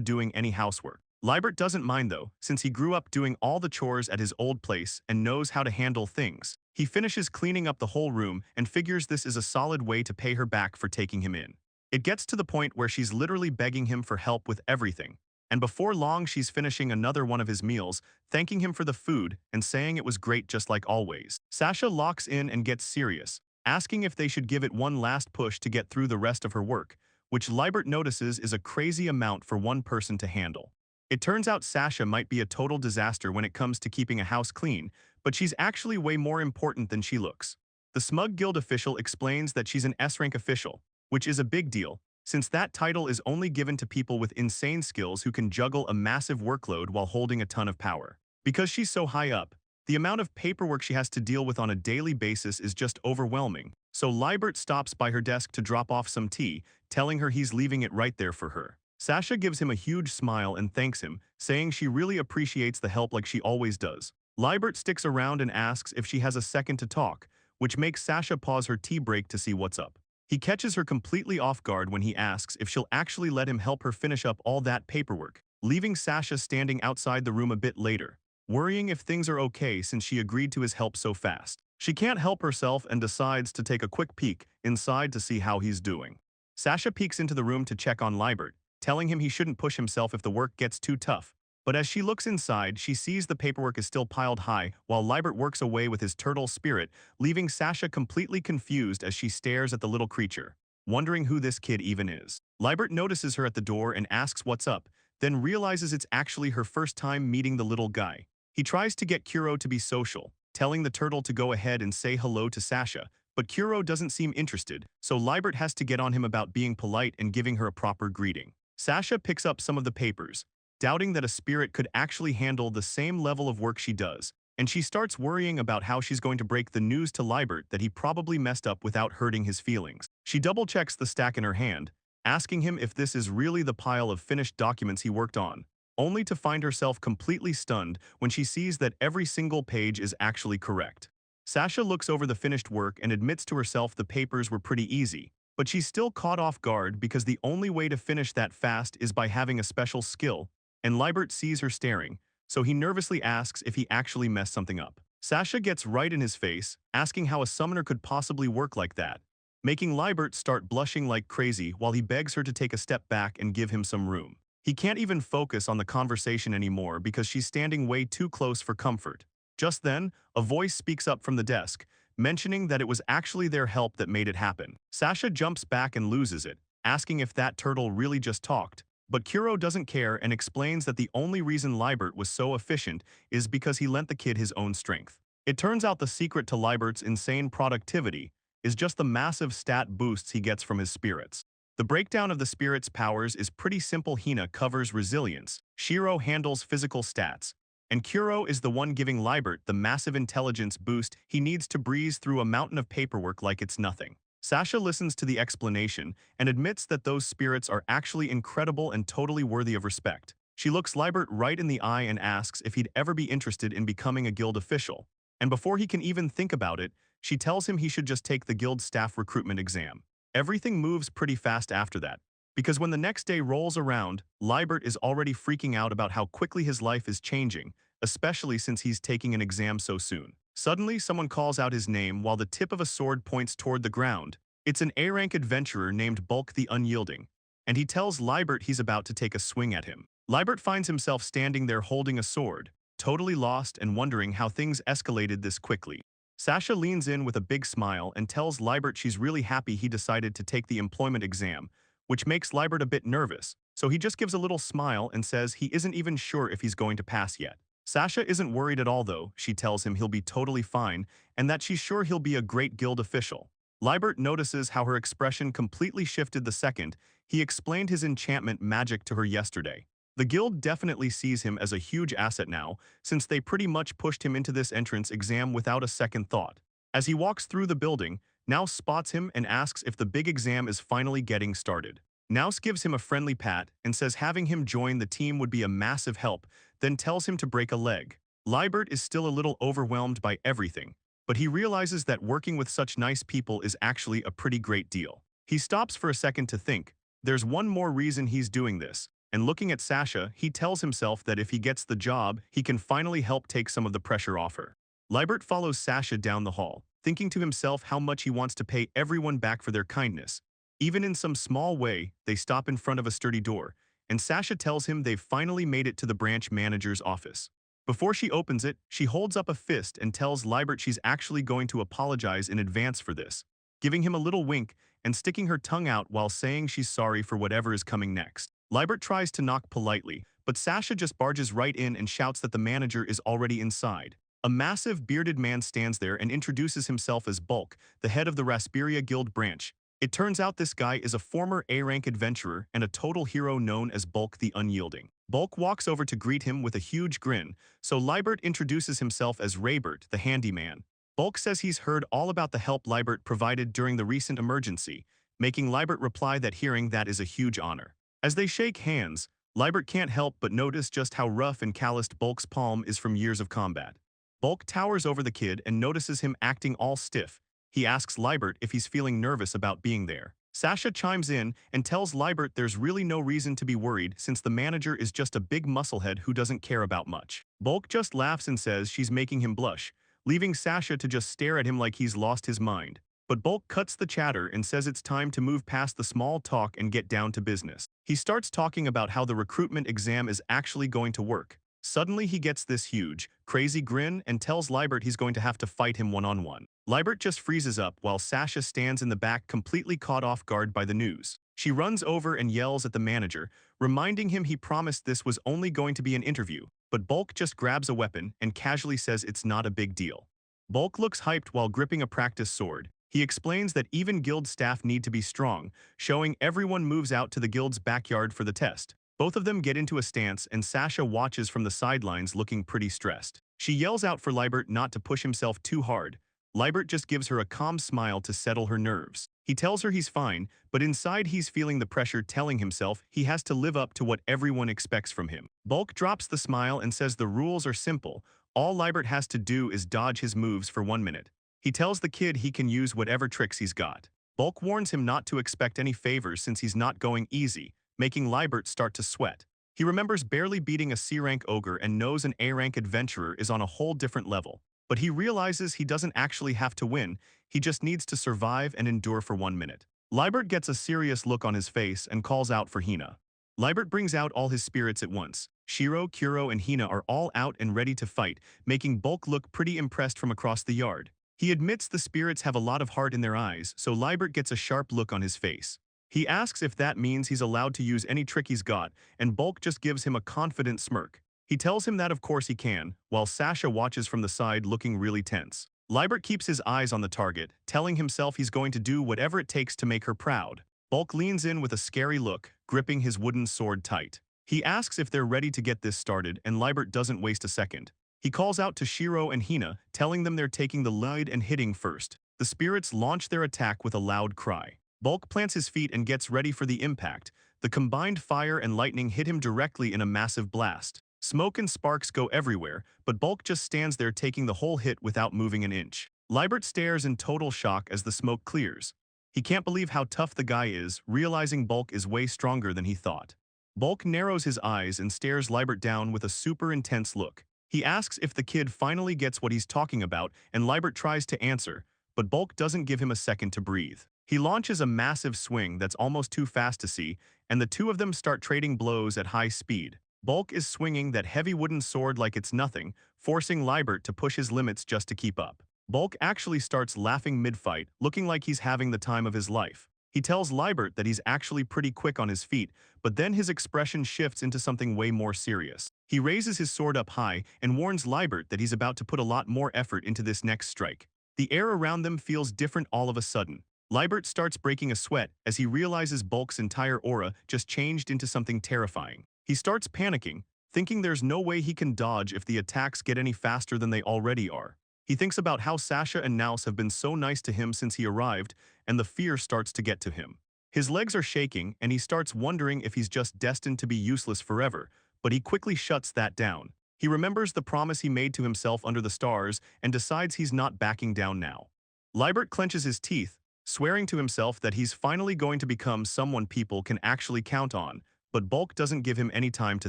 doing any housework. Liebert doesn't mind though, since he grew up doing all the chores at his old place and knows how to handle things. He finishes cleaning up the whole room and figures this is a solid way to pay her back for taking him in. It gets to the point where she's literally begging him for help with everything. And before long, she's finishing another one of his meals, thanking him for the food and saying it was great just like always. Sasha locks in and gets serious, asking if they should give it one last push to get through the rest of her work, which Liebert notices is a crazy amount for one person to handle. It turns out Sasha might be a total disaster when it comes to keeping a house clean, but she's actually way more important than she looks. The smug guild official explains that she's an S-rank official, which is a big deal, since that title is only given to people with insane skills who can juggle a massive workload while holding a ton of power. Because she's so high up, the amount of paperwork she has to deal with on a daily basis is just overwhelming, so Liebert stops by her desk to drop off some tea, telling her he's leaving it right there for her. Sasha gives him a huge smile and thanks him, saying she really appreciates the help like she always does. Liebert sticks around and asks if she has a second to talk, which makes Sasha pause her tea break to see what's up. He catches her completely off guard when he asks if she'll actually let him help her finish up all that paperwork, leaving Sasha standing outside the room a bit later, worrying if things are okay since she agreed to his help so fast. She can't help herself and decides to take a quick peek inside to see how he's doing. Sasha peeks into the room to check on Liebert, telling him he shouldn't push himself if the work gets too tough. But as she looks inside, she sees the paperwork is still piled high while Liebert works away with his turtle spirit, leaving Sasha completely confused as she stares at the little creature, wondering who this kid even is. Liebert notices her at the door and asks what's up, then realizes it's actually her first time meeting the little guy. He tries to get Kuro to be social, telling the turtle to go ahead and say hello to Sasha, but Kuro doesn't seem interested, so Liebert has to get on him about being polite and giving her a proper greeting. Sasha picks up some of the papers, doubting that a spirit could actually handle the same level of work she does, and she starts worrying about how she's going to break the news to Liebert that he probably messed up without hurting his feelings. She double-checks the stack in her hand, asking him if this is really the pile of finished documents he worked on, only to find herself completely stunned when she sees that every single page is actually correct. Sasha looks over the finished work and admits to herself the papers were pretty easy, but she's still caught off guard because the only way to finish that fast is by having a special skill, and Liebert sees her staring, so he nervously asks if he actually messed something up. Sasha gets right in his face, asking how a summoner could possibly work like that, making Liebert start blushing like crazy while he begs her to take a step back and give him some room. He can't even focus on the conversation anymore because she's standing way too close for comfort. Just then, a voice speaks up from the desk, mentioning that it was actually their help that made it happen. Sasha jumps back and loses it, asking if that turtle really just talked. But Kuro doesn't care and explains that the only reason Liebert was so efficient is because he lent the kid his own strength. It turns out the secret to Liebert's insane productivity is just the massive stat boosts he gets from his spirits. The breakdown of the spirit's powers is pretty simple. Hina covers resilience, Shiro handles physical stats, and Kuro is the one giving Liebert the massive intelligence boost he needs to breeze through a mountain of paperwork like it's nothing. Sasha listens to the explanation and admits that those spirits are actually incredible and totally worthy of respect. She looks Liebert right in the eye and asks if he'd ever be interested in becoming a guild official. And before he can even think about it, she tells him he should just take the guild staff recruitment exam. Everything moves pretty fast after that, because when the next day rolls around, Liebert is already freaking out about how quickly his life is changing, especially since he's taking an exam so soon. Suddenly, someone calls out his name while the tip of a sword points toward the ground. It's an A-rank adventurer named Bulk the Unyielding, and he tells Liebert he's about to take a swing at him. Liebert finds himself standing there holding a sword, totally lost and wondering how things escalated this quickly. Sasha leans in with a big smile and tells Liebert she's really happy he decided to take the employment exam, which makes Liebert a bit nervous, so he just gives a little smile and says he isn't even sure if he's going to pass yet. Sasha isn't worried at all though. She tells him he'll be totally fine and that she's sure he'll be a great guild official. Liebert notices how her expression completely shifted the second he explained his enchantment magic to her yesterday. The guild definitely sees him as a huge asset now, since they pretty much pushed him into this entrance exam without a second thought. As he walks through the building, Naus spots him and asks if the big exam is finally getting started. Naus gives him a friendly pat and says having him join the team would be a massive help, then tells him to break a leg. Liebert is still a little overwhelmed by everything, but he realizes that working with such nice people is actually a pretty great deal. He stops for a second to think. There's one more reason he's doing this, and looking at Sasha, he tells himself that if he gets the job, he can finally help take some of the pressure off her. Liebert follows Sasha down the hall, thinking to himself how much he wants to pay everyone back for their kindness, Even in some small way, they stop in front of a sturdy door, and Sasha tells him they've finally made it to the branch manager's office. Before she opens it, she holds up a fist and tells Liebert she's actually going to apologize in advance for this, giving him a little wink and sticking her tongue out while saying she's sorry for whatever is coming next. Liebert tries to knock politely, but Sasha just barges right in and shouts that the manager is already inside. A massive bearded man stands there and introduces himself as Bulk, the head of the Raspberia Guild branch. It turns out this guy is a former A-rank adventurer and a total hero known as Bulk the Unyielding. Bulk walks over to greet him with a huge grin, so Liebert introduces himself as Raybert, the handyman. Bulk says he's heard all about the help Liebert provided during the recent emergency, making Liebert reply that hearing that is a huge honor. As they shake hands, Liebert can't help but notice just how rough and calloused Bulk's palm is from years of combat. Bulk towers over the kid and notices him acting all stiff. He asks Liebert if he's feeling nervous about being there. Sasha chimes in and tells Liebert there's really no reason to be worried since the manager is just a big musclehead who doesn't care about much. Bulk just laughs and says she's making him blush, leaving Sasha to just stare at him like he's lost his mind. But Bulk cuts the chatter and says it's time to move past the small talk and get down to business. He starts talking about how the recruitment exam is actually going to work. Suddenly he gets this huge, crazy grin and tells Liebert he's going to have to fight him one-on-one. Liebert just freezes up while Sasha stands in the back completely caught off guard by the news. She runs over and yells at the manager, reminding him he promised this was only going to be an interview, but Bulk just grabs a weapon and casually says it's not a big deal. Bulk looks hyped while gripping a practice sword. He explains that even guild staff need to be strong, showing everyone moves out to the guild's backyard for the test. Both of them get into a stance and Sasha watches from the sidelines looking pretty stressed. She yells out for Liebert not to push himself too hard. Liebert just gives her a calm smile to settle her nerves. He tells her he's fine, but inside he's feeling the pressure telling himself he has to live up to what everyone expects from him. Bulk drops the smile and says the rules are simple. All Liebert has to do is dodge his moves for 1 minute. He tells the kid he can use whatever tricks he's got. Bulk warns him not to expect any favors since he's not going easy, making Liebert start to sweat. He remembers barely beating a C-rank ogre and knows an A-rank adventurer is on a whole different level. But he realizes he doesn't actually have to win, he just needs to survive and endure for 1 minute. Liebert gets a serious look on his face and calls out for Hina. Liebert brings out all his spirits at once. Shiro, Kuro, and Hina are all out and ready to fight, making Bulk look pretty impressed from across the yard. He admits the spirits have a lot of heart in their eyes, so Liebert gets a sharp look on his face. He asks if that means he's allowed to use any trick he's got, and Bulk just gives him a confident smirk. He tells him that of course he can, while Sasha watches from the side looking really tense. Liebert keeps his eyes on the target, telling himself he's going to do whatever it takes to make her proud. Bulk leans in with a scary look, gripping his wooden sword tight. He asks if they're ready to get this started, and Liebert doesn't waste a second. He calls out to Shiro and Hina, telling them they're taking the lead and hitting first. The spirits launch their attack with a loud cry. Bulk plants his feet and gets ready for the impact. The combined fire and lightning hit him directly in a massive blast. Smoke and sparks go everywhere, but Bulk just stands there taking the whole hit without moving an inch. Liebert stares in total shock as the smoke clears. He can't believe how tough the guy is, realizing Bulk is way stronger than he thought. Bulk narrows his eyes and stares Liebert down with a super intense look. He asks if the kid finally gets what he's talking about, and Liebert tries to answer, but Bulk doesn't give him a second to breathe. He launches a massive swing that's almost too fast to see, and the two of them start trading blows at high speed. Bulk is swinging that heavy wooden sword like it's nothing, forcing Liebert to push his limits just to keep up. Bulk actually starts laughing mid-fight, looking like he's having the time of his life. He tells Liebert that he's actually pretty quick on his feet, but then his expression shifts into something way more serious. He raises his sword up high and warns Liebert that he's about to put a lot more effort into this next strike. The air around them feels different all of a sudden. Liebert starts breaking a sweat as he realizes Bulk's entire aura just changed into something terrifying. He starts panicking, thinking there's no way he can dodge if the attacks get any faster than they already are. He thinks about how Sasha and Naus have been so nice to him since he arrived, and the fear starts to get to him. His legs are shaking, and he starts wondering if he's just destined to be useless forever, but he quickly shuts that down. He remembers the promise he made to himself under the stars and decides he's not backing down now. Liebert clenches his teeth, swearing to himself that he's finally going to become someone people can actually count on, but Bulk doesn't give him any time to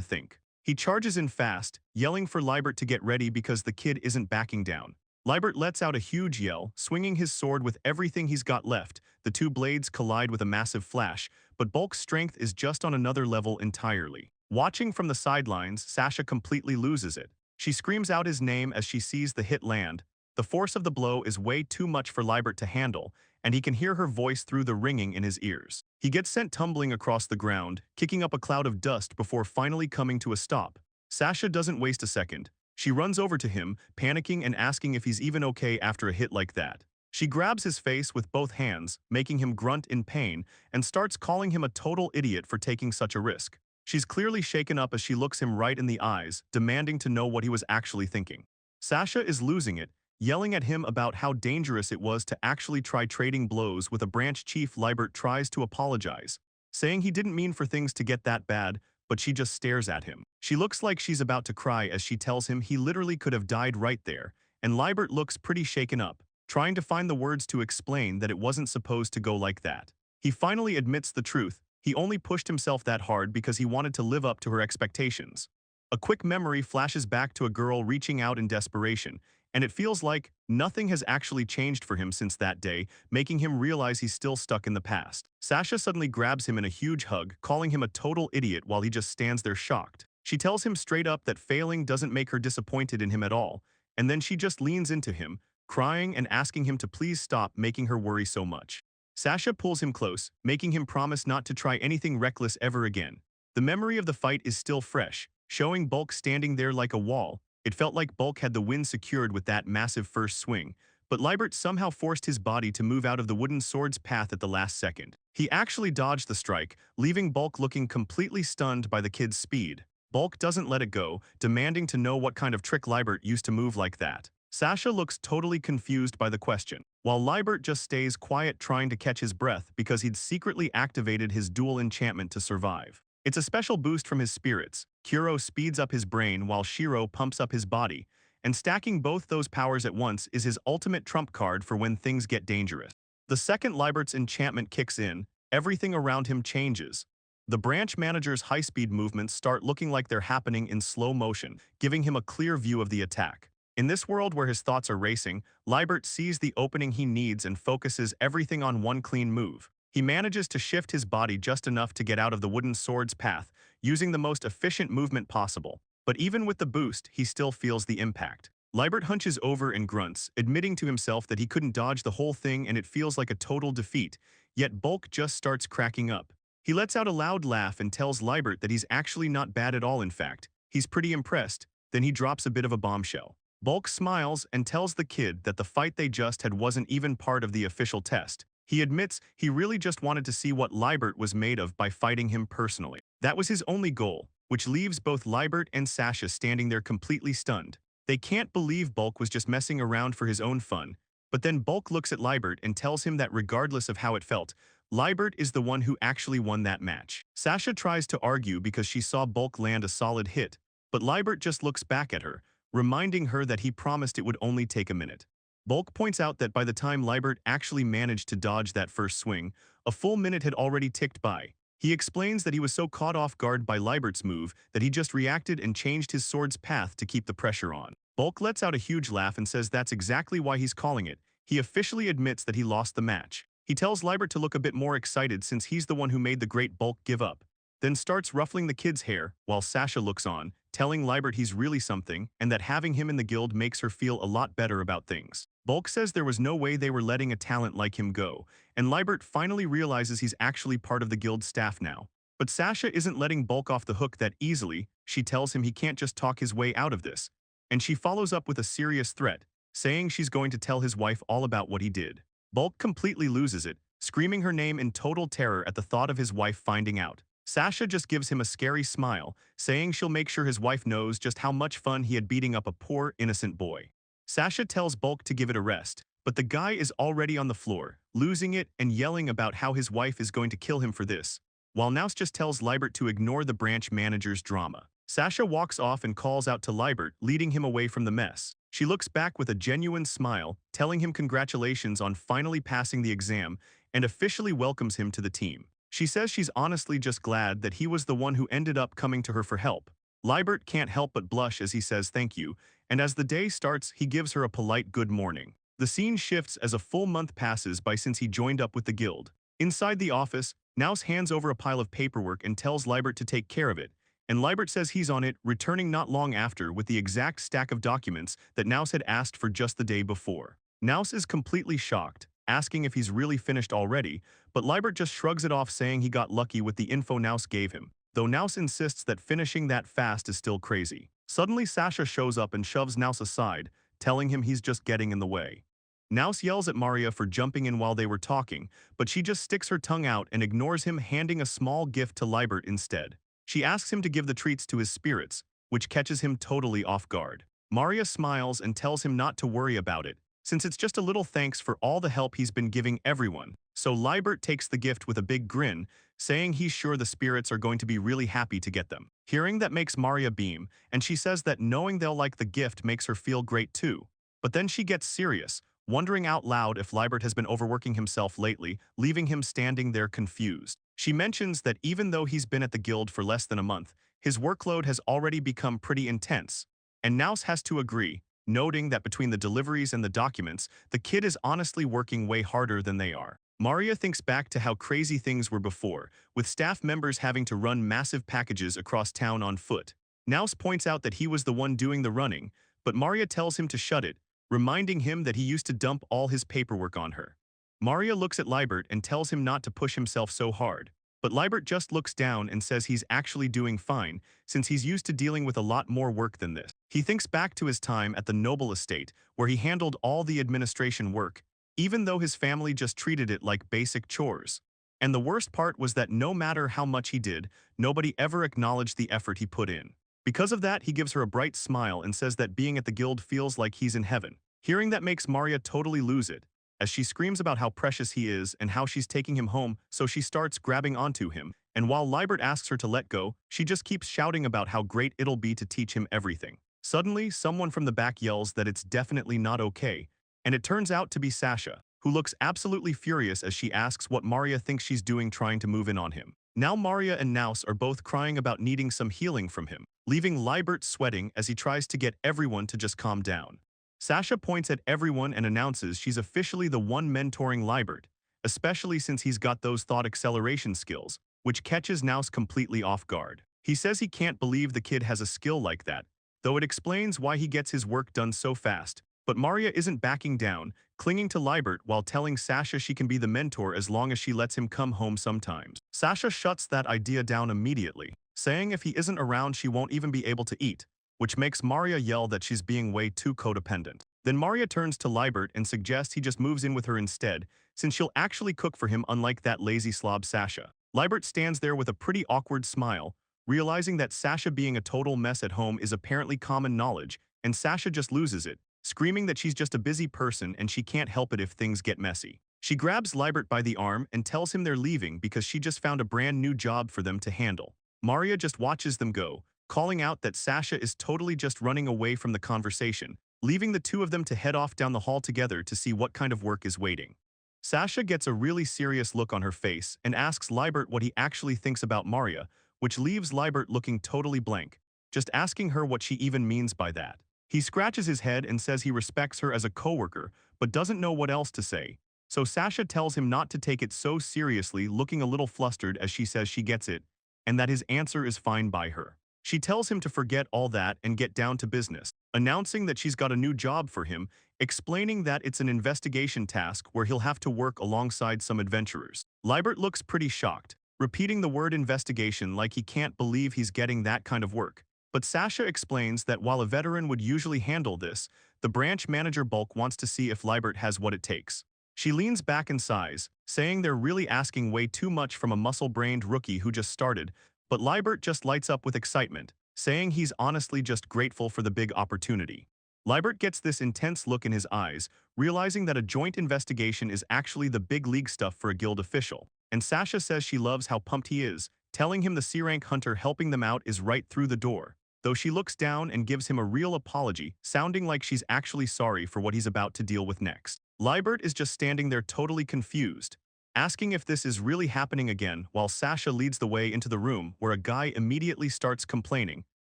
think. He charges in fast, yelling for Liebert to get ready because the kid isn't backing down. Liebert lets out a huge yell, swinging his sword with everything he's got left. The two blades collide with a massive flash, but Bulk's strength is just on another level entirely. Watching from the sidelines, Sasha completely loses it. She screams out his name as she sees the hit land. The force of the blow is way too much for Liebert to handle, and he can hear her voice through the ringing in his ears. He gets sent tumbling across the ground, kicking up a cloud of dust before finally coming to a stop. Sasha doesn't waste a second. She runs over to him, panicking and asking if he's even okay after a hit like that. She grabs his face with both hands, making him grunt in pain, and starts calling him a total idiot for taking such a risk. She's clearly shaken up as she looks him right in the eyes, demanding to know what he was actually thinking. Sasha is losing it, yelling at him about how dangerous it was to actually try trading blows with a branch chief. Liebert tries to apologize, saying he didn't mean for things to get that bad, but she just stares at him. She looks like she's about to cry as she tells him he literally could have died right there, and Liebert looks pretty shaken up, trying to find the words to explain that it wasn't supposed to go like that. He finally admits the truth. He only pushed himself that hard because he wanted to live up to her expectations. A quick memory flashes back to a girl reaching out in desperation, and it feels like nothing has actually changed for him since that day, making him realize he's still stuck in the past. Sasha suddenly grabs him in a huge hug, calling him a total idiot while he just stands there shocked. She tells him straight up that failing doesn't make her disappointed in him at all, and then she just leans into him, crying and asking him to please stop making her worry so much. Sasha pulls him close, making him promise not to try anything reckless ever again. The memory of the fight is still fresh, showing Bulk standing there like a wall. It felt like Bulk had the win secured with that massive first swing, but Liebert somehow forced his body to move out of the wooden sword's path at the last second. He actually dodged the strike, leaving Bulk looking completely stunned by the kid's speed. Bulk doesn't let it go, demanding to know what kind of trick Liebert used to move like that. Sasha looks totally confused by the question, while Liebert just stays quiet trying to catch his breath because he'd secretly activated his dual enchantment to survive. It's a special boost from his spirits. Kuro speeds up his brain while Shiro pumps up his body, and stacking both those powers at once is his ultimate trump card for when things get dangerous. The second Liebert's enchantment kicks in, everything around him changes. The branch manager's high-speed movements start looking like they're happening in slow motion, giving him a clear view of the attack. In this world where his thoughts are racing, Liebert sees the opening he needs and focuses everything on one clean move. He manages to shift his body just enough to get out of the wooden sword's path, using the most efficient movement possible. But even with the boost, he still feels the impact. Liebert hunches over and grunts, admitting to himself that he couldn't dodge the whole thing and it feels like a total defeat, yet Bulk just starts cracking up. He lets out a loud laugh and tells Liebert that he's actually not bad at all. In fact, he's pretty impressed. Then he drops a bit of a bombshell. Bulk smiles and tells the kid that the fight they just had wasn't even part of the official test. He admits he really just wanted to see what Liebert was made of by fighting him personally. That was his only goal, which leaves both Liebert and Sasha standing there completely stunned. They can't believe Bulk was just messing around for his own fun, but then Bulk looks at Liebert and tells him that regardless of how it felt, Liebert is the one who actually won that match. Sasha tries to argue because she saw Bulk land a solid hit, but Liebert just looks back at her, reminding her that he promised it would only take a minute. Bulk points out that by the time Liebert actually managed to dodge that first swing, a full minute had already ticked by. He explains that he was so caught off guard by Liebert's move that he just reacted and changed his sword's path to keep the pressure on. Bulk lets out a huge laugh and says that's exactly why he's calling it. He officially admits that he lost the match. He tells Liebert to look a bit more excited since he's the one who made the great Bulk give up, then starts ruffling the kid's hair while Sasha looks on, telling Liebert he's really something and that having him in the guild makes her feel a lot better about things. Bulk says there was no way they were letting a talent like him go, and Liebert finally realizes he's actually part of the guild staff now. But Sasha isn't letting Bulk off the hook that easily. She tells him he can't just talk his way out of this, and she follows up with a serious threat, saying she's going to tell his wife all about what he did. Bulk completely loses it, screaming her name in total terror at the thought of his wife finding out. Sasha just gives him a scary smile, saying she'll make sure his wife knows just how much fun he had beating up a poor, innocent boy. Sasha tells Bulk to give it a rest, but the guy is already on the floor, losing it and yelling about how his wife is going to kill him for this, while Naus just tells Liebert to ignore the branch manager's drama. Sasha walks off and calls out to Liebert, leading him away from the mess. She looks back with a genuine smile, telling him congratulations on finally passing the exam, and officially welcomes him to the team. She says she's honestly just glad that he was the one who ended up coming to her for help. Liebert can't help but blush as he says thank you, and as the day starts, he gives her a polite good morning. The scene shifts as a full month passes by since he joined up with the guild. Inside the office, Naus hands over a pile of paperwork and tells Libert to take care of it, and Libert says he's on it, returning not long after with the exact stack of documents that Naus had asked for just the day before. Naus is completely shocked, asking if he's really finished already, but Libert just shrugs it off saying he got lucky with the info Naus gave him, though Naus insists that finishing that fast is still crazy. Suddenly Sasha shows up and shoves Naus aside, telling him he's just getting in the way. Naus yells at Maria for jumping in while they were talking, but she just sticks her tongue out and ignores him, handing a small gift to Libert instead. She asks him to give the treats to his spirits, which catches him totally off guard. Maria smiles and tells him not to worry about it, since it's just a little thanks for all the help he's been giving everyone. So Libert takes the gift with a big grin, saying he's sure the spirits are going to be really happy to get them. Hearing that makes Maria beam, and she says that knowing they'll like the gift makes her feel great too. But then she gets serious, wondering out loud if Libert has been overworking himself lately, leaving him standing there confused. She mentions that even though he's been at the guild for less than a month, his workload has already become pretty intense. And Naus has to agree, noting that between the deliveries and the documents, the kid is honestly working way harder than they are. Maria thinks back to how crazy things were before, with staff members having to run massive packages across town on foot. Naus points out that he was the one doing the running, but Maria tells him to shut it, reminding him that he used to dump all his paperwork on her. Maria looks at Libert and tells him not to push himself so hard, but Libert just looks down and says he's actually doing fine, since he's used to dealing with a lot more work than this. He thinks back to his time at the noble estate, where he handled all the administration work, even though his family just treated it like basic chores. And the worst part was that no matter how much he did, nobody ever acknowledged the effort he put in. Because of that, he gives her a bright smile and says that being at the guild feels like he's in heaven. Hearing that makes Maria totally lose it, as she screams about how precious he is and how she's taking him home, so she starts grabbing onto him, and while Libert asks her to let go, she just keeps shouting about how great it'll be to teach him everything. Suddenly, someone from the back yells that it's definitely not okay, and it turns out to be Sasha, who looks absolutely furious as she asks what Maria thinks she's doing trying to move in on him. Now Maria and Naus are both crying about needing some healing from him, leaving Libert sweating as he tries to get everyone to just calm down. Sasha points at everyone and announces she's officially the one mentoring Libert, especially since he's got those thought acceleration skills, which catches Naus completely off guard. He says he can't believe the kid has a skill like that, though it explains why he gets his work done so fast. But Maria isn't backing down, clinging to Libert while telling Sasha she can be the mentor as long as she lets him come home sometimes. Sasha shuts that idea down immediately, saying if he isn't around she won't even be able to eat, which makes Maria yell that she's being way too codependent. Then Maria turns to Libert and suggests he just moves in with her instead, since she'll actually cook for him unlike that lazy slob Sasha. Libert stands there with a pretty awkward smile, realizing that Sasha being a total mess at home is apparently common knowledge, and Sasha just loses it, screaming that she's just a busy person and she can't help it if things get messy. She grabs Libert by the arm and tells him they're leaving because she just found a brand new job for them to handle. Maria just watches them go, calling out that Sasha is totally just running away from the conversation, leaving the two of them to head off down the hall together to see what kind of work is waiting. Sasha gets a really serious look on her face and asks Libert what he actually thinks about Maria, which leaves Libert looking totally blank, just asking her what she even means by that. He scratches his head and says he respects her as a coworker, but doesn't know what else to say. So Sasha tells him not to take it so seriously, looking a little flustered as she says she gets it, and that his answer is fine by her. She tells him to forget all that and get down to business, announcing that she's got a new job for him, explaining that it's an investigation task where he'll have to work alongside some adventurers. Libert looks pretty shocked, repeating the word investigation like he can't believe he's getting that kind of work. But Sasha explains that while a veteran would usually handle this, the branch manager Bulk wants to see if Libert has what it takes. She leans back and sighs, saying they're really asking way too much from a muscle-brained rookie who just started, but Libert just lights up with excitement, saying he's honestly just grateful for the big opportunity. Libert gets this intense look in his eyes, realizing that a joint investigation is actually the big league stuff for a guild official, and Sasha says she loves how pumped he is, telling him the C-rank hunter helping them out is right through the door, though she looks down and gives him a real apology, sounding like she's actually sorry for what he's about to deal with next. Libert is just standing there totally confused, asking if this is really happening again while Sasha leads the way into the room where a guy immediately starts complaining,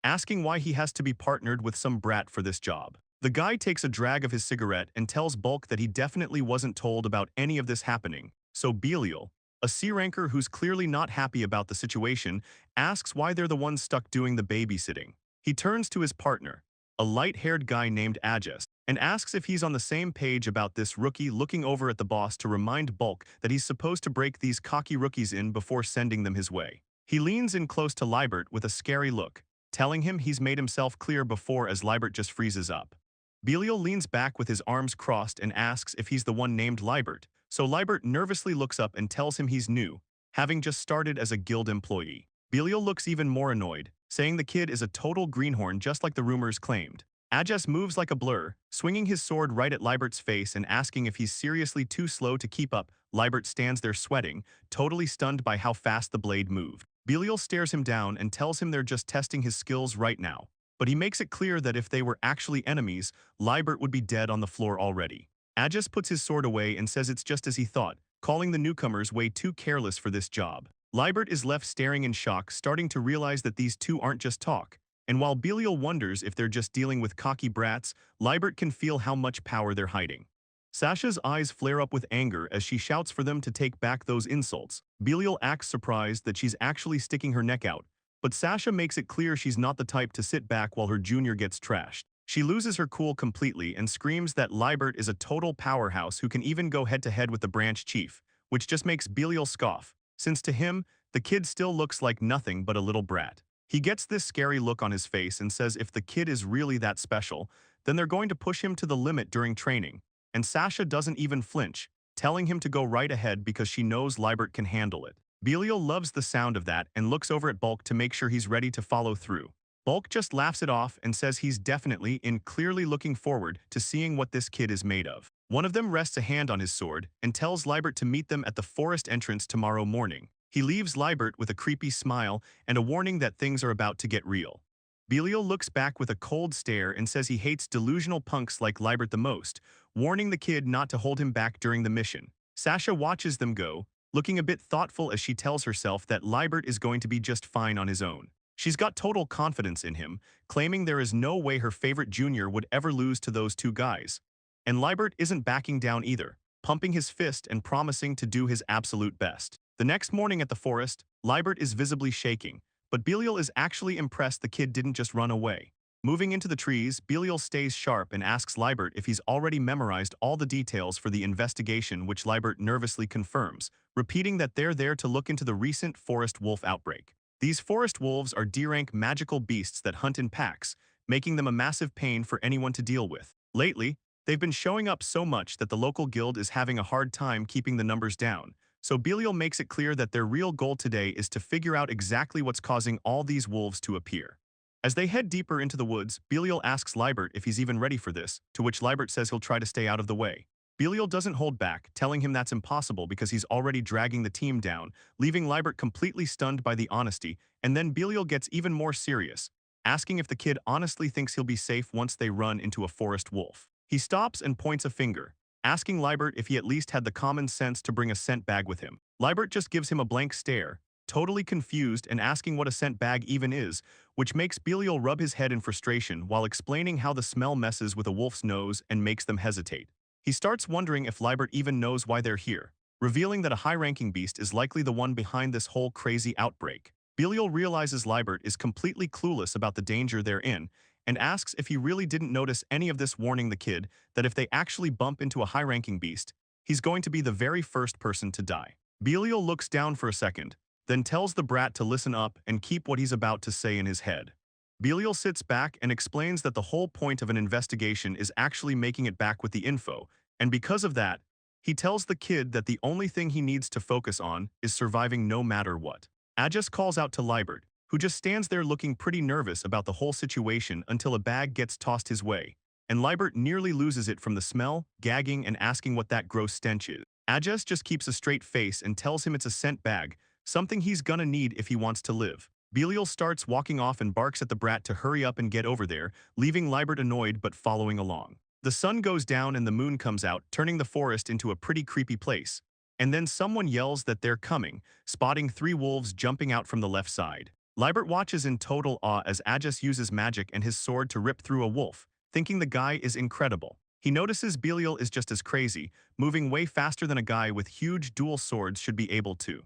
asking why he has to be partnered with some brat for this job. The guy takes a drag of his cigarette and tells Bulk that he definitely wasn't told about any of this happening, so Belial, a C-ranker who's clearly not happy about the situation, asks why they're the ones stuck doing the babysitting. He turns to his partner, a light-haired guy named Ajas, and asks if he's on the same page about this rookie, looking over at the boss to remind Bulk that he's supposed to break these cocky rookies in before sending them his way. He leans in close to Liebert with a scary look, telling him he's made himself clear before as Liebert just freezes up. Belial leans back with his arms crossed and asks if he's the one named Liebert, so Liebert nervously looks up and tells him he's new, having just started as a guild employee. Belial looks even more annoyed, saying the kid is a total greenhorn just like the rumors claimed. Ajas moves like a blur, swinging his sword right at Liebert's face and asking if he's seriously too slow to keep up. Liebert stands there sweating, totally stunned by how fast the blade moved. Belial stares him down and tells him they're just testing his skills right now, but he makes it clear that if they were actually enemies, Liebert would be dead on the floor already. Ajas puts his sword away and says it's just as he thought, calling the newcomers way too careless for this job. Liebert is left staring in shock, starting to realize that these two aren't just talk. And while Belial wonders if they're just dealing with cocky brats, Liebert can feel how much power they're hiding. Sasha's eyes flare up with anger as she shouts for them to take back those insults. Belial acts surprised that she's actually sticking her neck out, but Sasha makes it clear she's not the type to sit back while her junior gets trashed. She loses her cool completely and screams that Liebert is a total powerhouse who can even go head-to-head with the branch chief, which just makes Belial scoff, since to him, the kid still looks like nothing but a little brat. He gets this scary look on his face and says if the kid is really that special, then they're going to push him to the limit during training, and Sasha doesn't even flinch, telling him to go right ahead because she knows Liebert can handle it. Belial loves the sound of that and looks over at Bulk to make sure he's ready to follow through. Bulk just laughs it off and says he's definitely clearly looking forward to seeing what this kid is made of. One of them rests a hand on his sword and tells Liebert to meet them at the forest entrance tomorrow morning. He leaves Liebert with a creepy smile and a warning that things are about to get real. Belial looks back with a cold stare and says he hates delusional punks like Liebert the most, warning the kid not to hold him back during the mission. Sasha watches them go, looking a bit thoughtful as she tells herself that Liebert is going to be just fine on his own. She's got total confidence in him, claiming there is no way her favorite junior would ever lose to those two guys. And Liebert isn't backing down either, pumping his fist and promising to do his absolute best. The next morning at the forest, Liebert is visibly shaking, but Belial is actually impressed the kid didn't just run away. Moving into the trees, Belial stays sharp and asks Liebert if he's already memorized all the details for the investigation, which Liebert nervously confirms, repeating that they're there to look into the recent forest wolf outbreak. These forest wolves are D-rank magical beasts that hunt in packs, making them a massive pain for anyone to deal with. Lately, they've been showing up so much that the local guild is having a hard time keeping the numbers down, so Belial makes it clear that their real goal today is to figure out exactly what's causing all these wolves to appear. As they head deeper into the woods, Belial asks Liebert if he's even ready for this, to which Liebert says he'll try to stay out of the way. Belial doesn't hold back, telling him that's impossible because he's already dragging the team down, leaving Liebert completely stunned by the honesty, and then Belial gets even more serious, asking if the kid honestly thinks he'll be safe once they run into a forest wolf. He stops and points a finger, asking Liebert if he at least had the common sense to bring a scent bag with him. Liebert just gives him a blank stare, totally confused and asking what a scent bag even is, which makes Belial rub his head in frustration while explaining how the smell messes with a wolf's nose and makes them hesitate. He starts wondering if Liebert even knows why they're here, revealing that a high-ranking beast is likely the one behind this whole crazy outbreak. Belial realizes Liebert is completely clueless about the danger they're in and asks if he really didn't notice any of this, warning the kid that if they actually bump into a high-ranking beast, he's going to be the very first person to die. Belial looks down for a second, then tells the brat to listen up and keep what he's about to say in his head. Belial sits back and explains that the whole point of an investigation is actually making it back with the info, and because of that, he tells the kid that the only thing he needs to focus on is surviving no matter what. Ajas calls out to Liebert, who just stands there looking pretty nervous about the whole situation until a bag gets tossed his way, and Liebert nearly loses it from the smell, gagging and asking what that gross stench is. Ajas just keeps a straight face and tells him it's a scent bag, something he's gonna need if he wants to live. Belial starts walking off and barks at the brat to hurry up and get over there, leaving Liebert annoyed but following along. The sun goes down and the moon comes out, turning the forest into a pretty creepy place. And then someone yells that they're coming, spotting 3 wolves jumping out from the left side. Libert watches in total awe as Aegis uses magic and his sword to rip through a wolf, thinking the guy is incredible. He notices Belial is just as crazy, moving way faster than a guy with huge dual swords should be able to.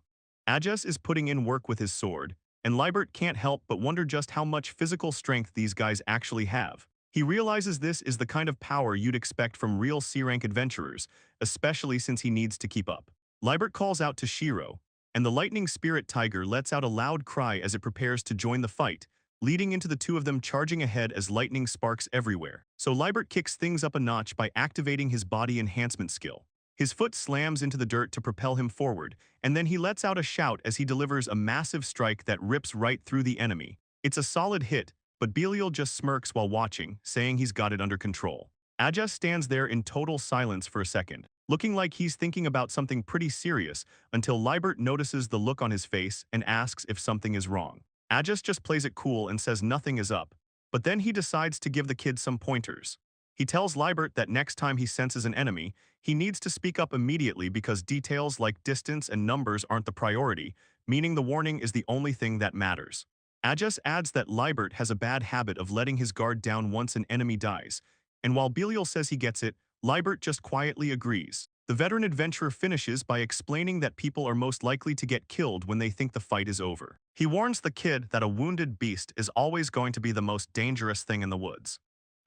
Aegis is putting in work with his sword, and Libert can't help but wonder just how much physical strength these guys actually have. He realizes this is the kind of power you'd expect from real C-rank adventurers, especially since he needs to keep up. Libert calls out to Shiro, and the lightning spirit tiger lets out a loud cry as it prepares to join the fight, leading into the two of them charging ahead as lightning sparks everywhere. So Libert kicks things up a notch by activating his body enhancement skill. His foot slams into the dirt to propel him forward, and then he lets out a shout as he delivers a massive strike that rips right through the enemy. It's a solid hit, but Belial just smirks while watching, saying he's got it under control. Aegis stands there in total silence for a second, looking like he's thinking about something pretty serious until Libert notices the look on his face and asks if something is wrong. Aegis just plays it cool and says nothing is up, but then he decides to give the kid some pointers. He tells Libert that next time he senses an enemy, he needs to speak up immediately because details like distance and numbers aren't the priority, meaning the warning is the only thing that matters. Aegis adds that Libert has a bad habit of letting his guard down once an enemy dies, and while Belial says he gets it, Libert just quietly agrees. The veteran adventurer finishes by explaining that people are most likely to get killed when they think the fight is over. He warns the kid that a wounded beast is always going to be the most dangerous thing in the woods.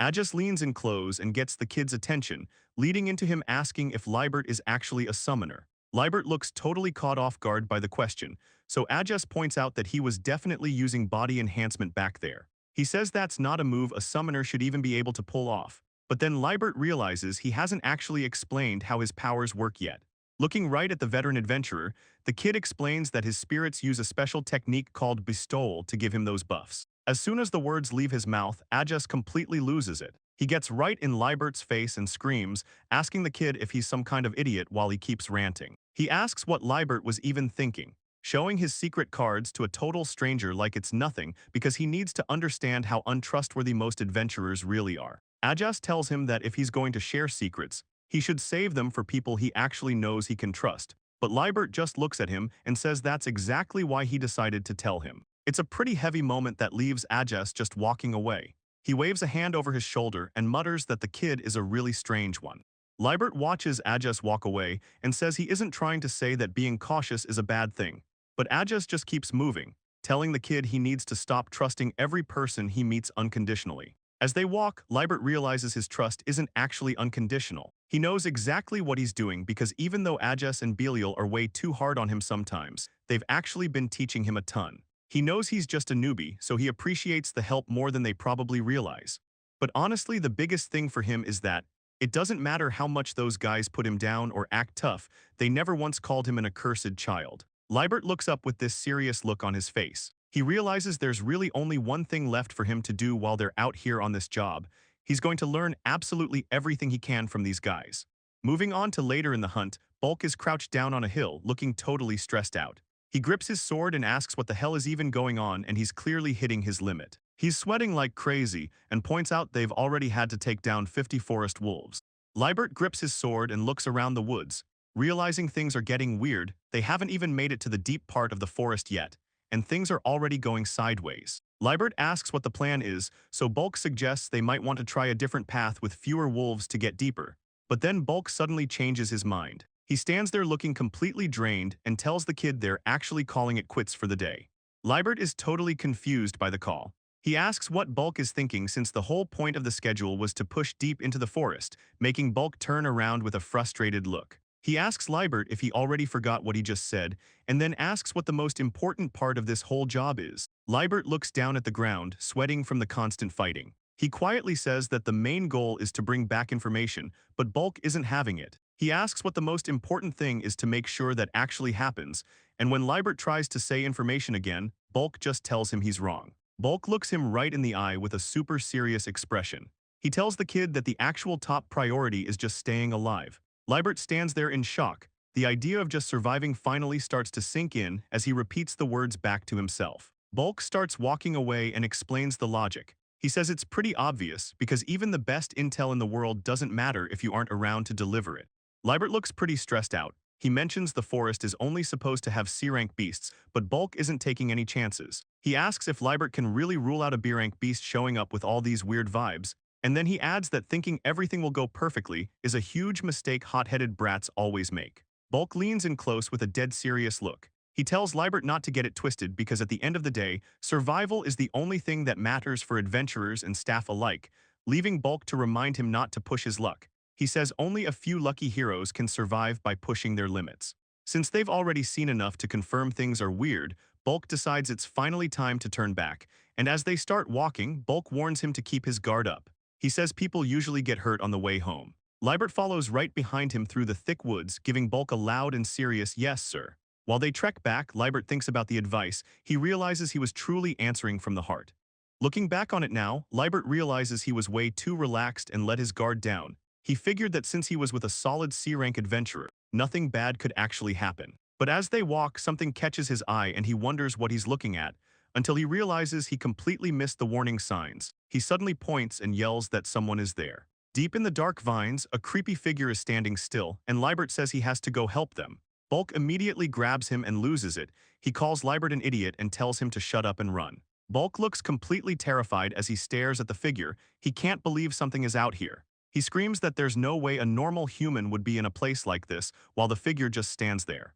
Aegis leans in close and gets the kid's attention, leading into him asking if Libert is actually a summoner. Libert looks totally caught off guard by the question, so Aegis points out that he was definitely using body enhancement back there. He says that's not a move a summoner should even be able to pull off, but then Libert realizes he hasn't actually explained how his powers work yet. Looking right at the veteran adventurer, the kid explains that his spirits use a special technique called bestowal to give him those buffs. As soon as the words leave his mouth, Aegis completely loses it. He gets right in Libert's face and screams, asking the kid if he's some kind of idiot while he keeps ranting. He asks what Libert was even thinking, showing his secret cards to a total stranger like it's nothing because he needs to understand how untrustworthy most adventurers really are. Aegis tells him that if he's going to share secrets, he should save them for people he actually knows he can trust. But Libert just looks at him and says that's exactly why he decided to tell him. It's a pretty heavy moment that leaves Aegis just walking away. He waves a hand over his shoulder and mutters that the kid is a really strange one. Libert watches Aegis walk away and says he isn't trying to say that being cautious is a bad thing, but Aegis just keeps moving, telling the kid he needs to stop trusting every person he meets unconditionally. As they walk, Libert realizes his trust isn't actually unconditional. He knows exactly what he's doing because even though Aegis and Belial are way too hard on him sometimes, they've actually been teaching him a ton. He knows he's just a newbie, so he appreciates the help more than they probably realize. But honestly, the biggest thing for him is that it doesn't matter how much those guys put him down or act tough, they never once called him an accursed child. Libert looks up with this serious look on his face. He realizes there's really only one thing left for him to do while they're out here on this job. He's going to learn absolutely everything he can from these guys. Moving on to later in the hunt, Bulk is crouched down on a hill, looking totally stressed out. He grips his sword and asks what the hell is even going on, and he's clearly hitting his limit. He's sweating like crazy and points out they've already had to take down 50 forest wolves. Libert grips his sword and looks around the woods. Realizing things are getting weird, they haven't even made it to the deep part of the forest yet, and things are already going sideways. Libert asks what the plan is, so Bulk suggests they might want to try a different path with fewer wolves to get deeper. But then Bulk suddenly changes his mind. He stands there looking completely drained and tells the kid they're actually calling it quits for the day. Libert is totally confused by the call. He asks what Bulk is thinking since the whole point of the schedule was to push deep into the forest, making Bulk turn around with a frustrated look. He asks Libert if he already forgot what he just said, and then asks what the most important part of this whole job is. Libert looks down at the ground, sweating from the constant fighting. He quietly says that the main goal is to bring back information, but Bulk isn't having it. He asks what the most important thing is to make sure that actually happens, and when Libert tries to say information again, Bulk just tells him he's wrong. Bulk looks him right in the eye with a super serious expression. He tells the kid that the actual top priority is just staying alive. Libert stands there in shock. The idea of just surviving finally starts to sink in as he repeats the words back to himself. Bulk starts walking away and explains the logic. He says it's pretty obvious because even the best intel in the world doesn't matter if you aren't around to deliver it. Libert looks pretty stressed out, He mentions the forest is only supposed to have C-rank beasts, but Bulk isn't taking any chances. He asks if Liebert can really rule out a B-rank beast showing up with all these weird vibes, and then he adds that thinking everything will go perfectly is a huge mistake hot-headed brats always make. Bulk leans in close with a dead serious look. He tells Liebert not to get it twisted because at the end of the day, survival is the only thing that matters for adventurers and staff alike, leaving Bulk to remind him not to push his luck. He says only a few lucky heroes can survive by pushing their limits. Since they've already seen enough to confirm things are weird, Bulk decides it's finally time to turn back, and as they start walking, Bulk warns him to keep his guard up. He says people usually get hurt on the way home. Liebert follows right behind him through the thick woods, giving Bulk a loud and serious "yes, sir." While they trek back, Liebert thinks about the advice. He realizes he was truly answering from the heart. Looking back on it now, Liebert realizes he was way too relaxed and let his guard down. He figured that since he was with a solid C-rank adventurer, nothing bad could actually happen. But as they walk, something catches his eye and he wonders what he's looking at, until he realizes he completely missed the warning signs. He suddenly points and yells that someone is there. Deep in the dark vines, a creepy figure is standing still, and Liebert says he has to go help them. Bulk immediately grabs him and loses it. He calls Liebert an idiot and tells him to shut up and run. Bulk looks completely terrified as he stares at the figure. He can't believe something is out here. He screams that there's no way a normal human would be in a place like this while the figure just stands there.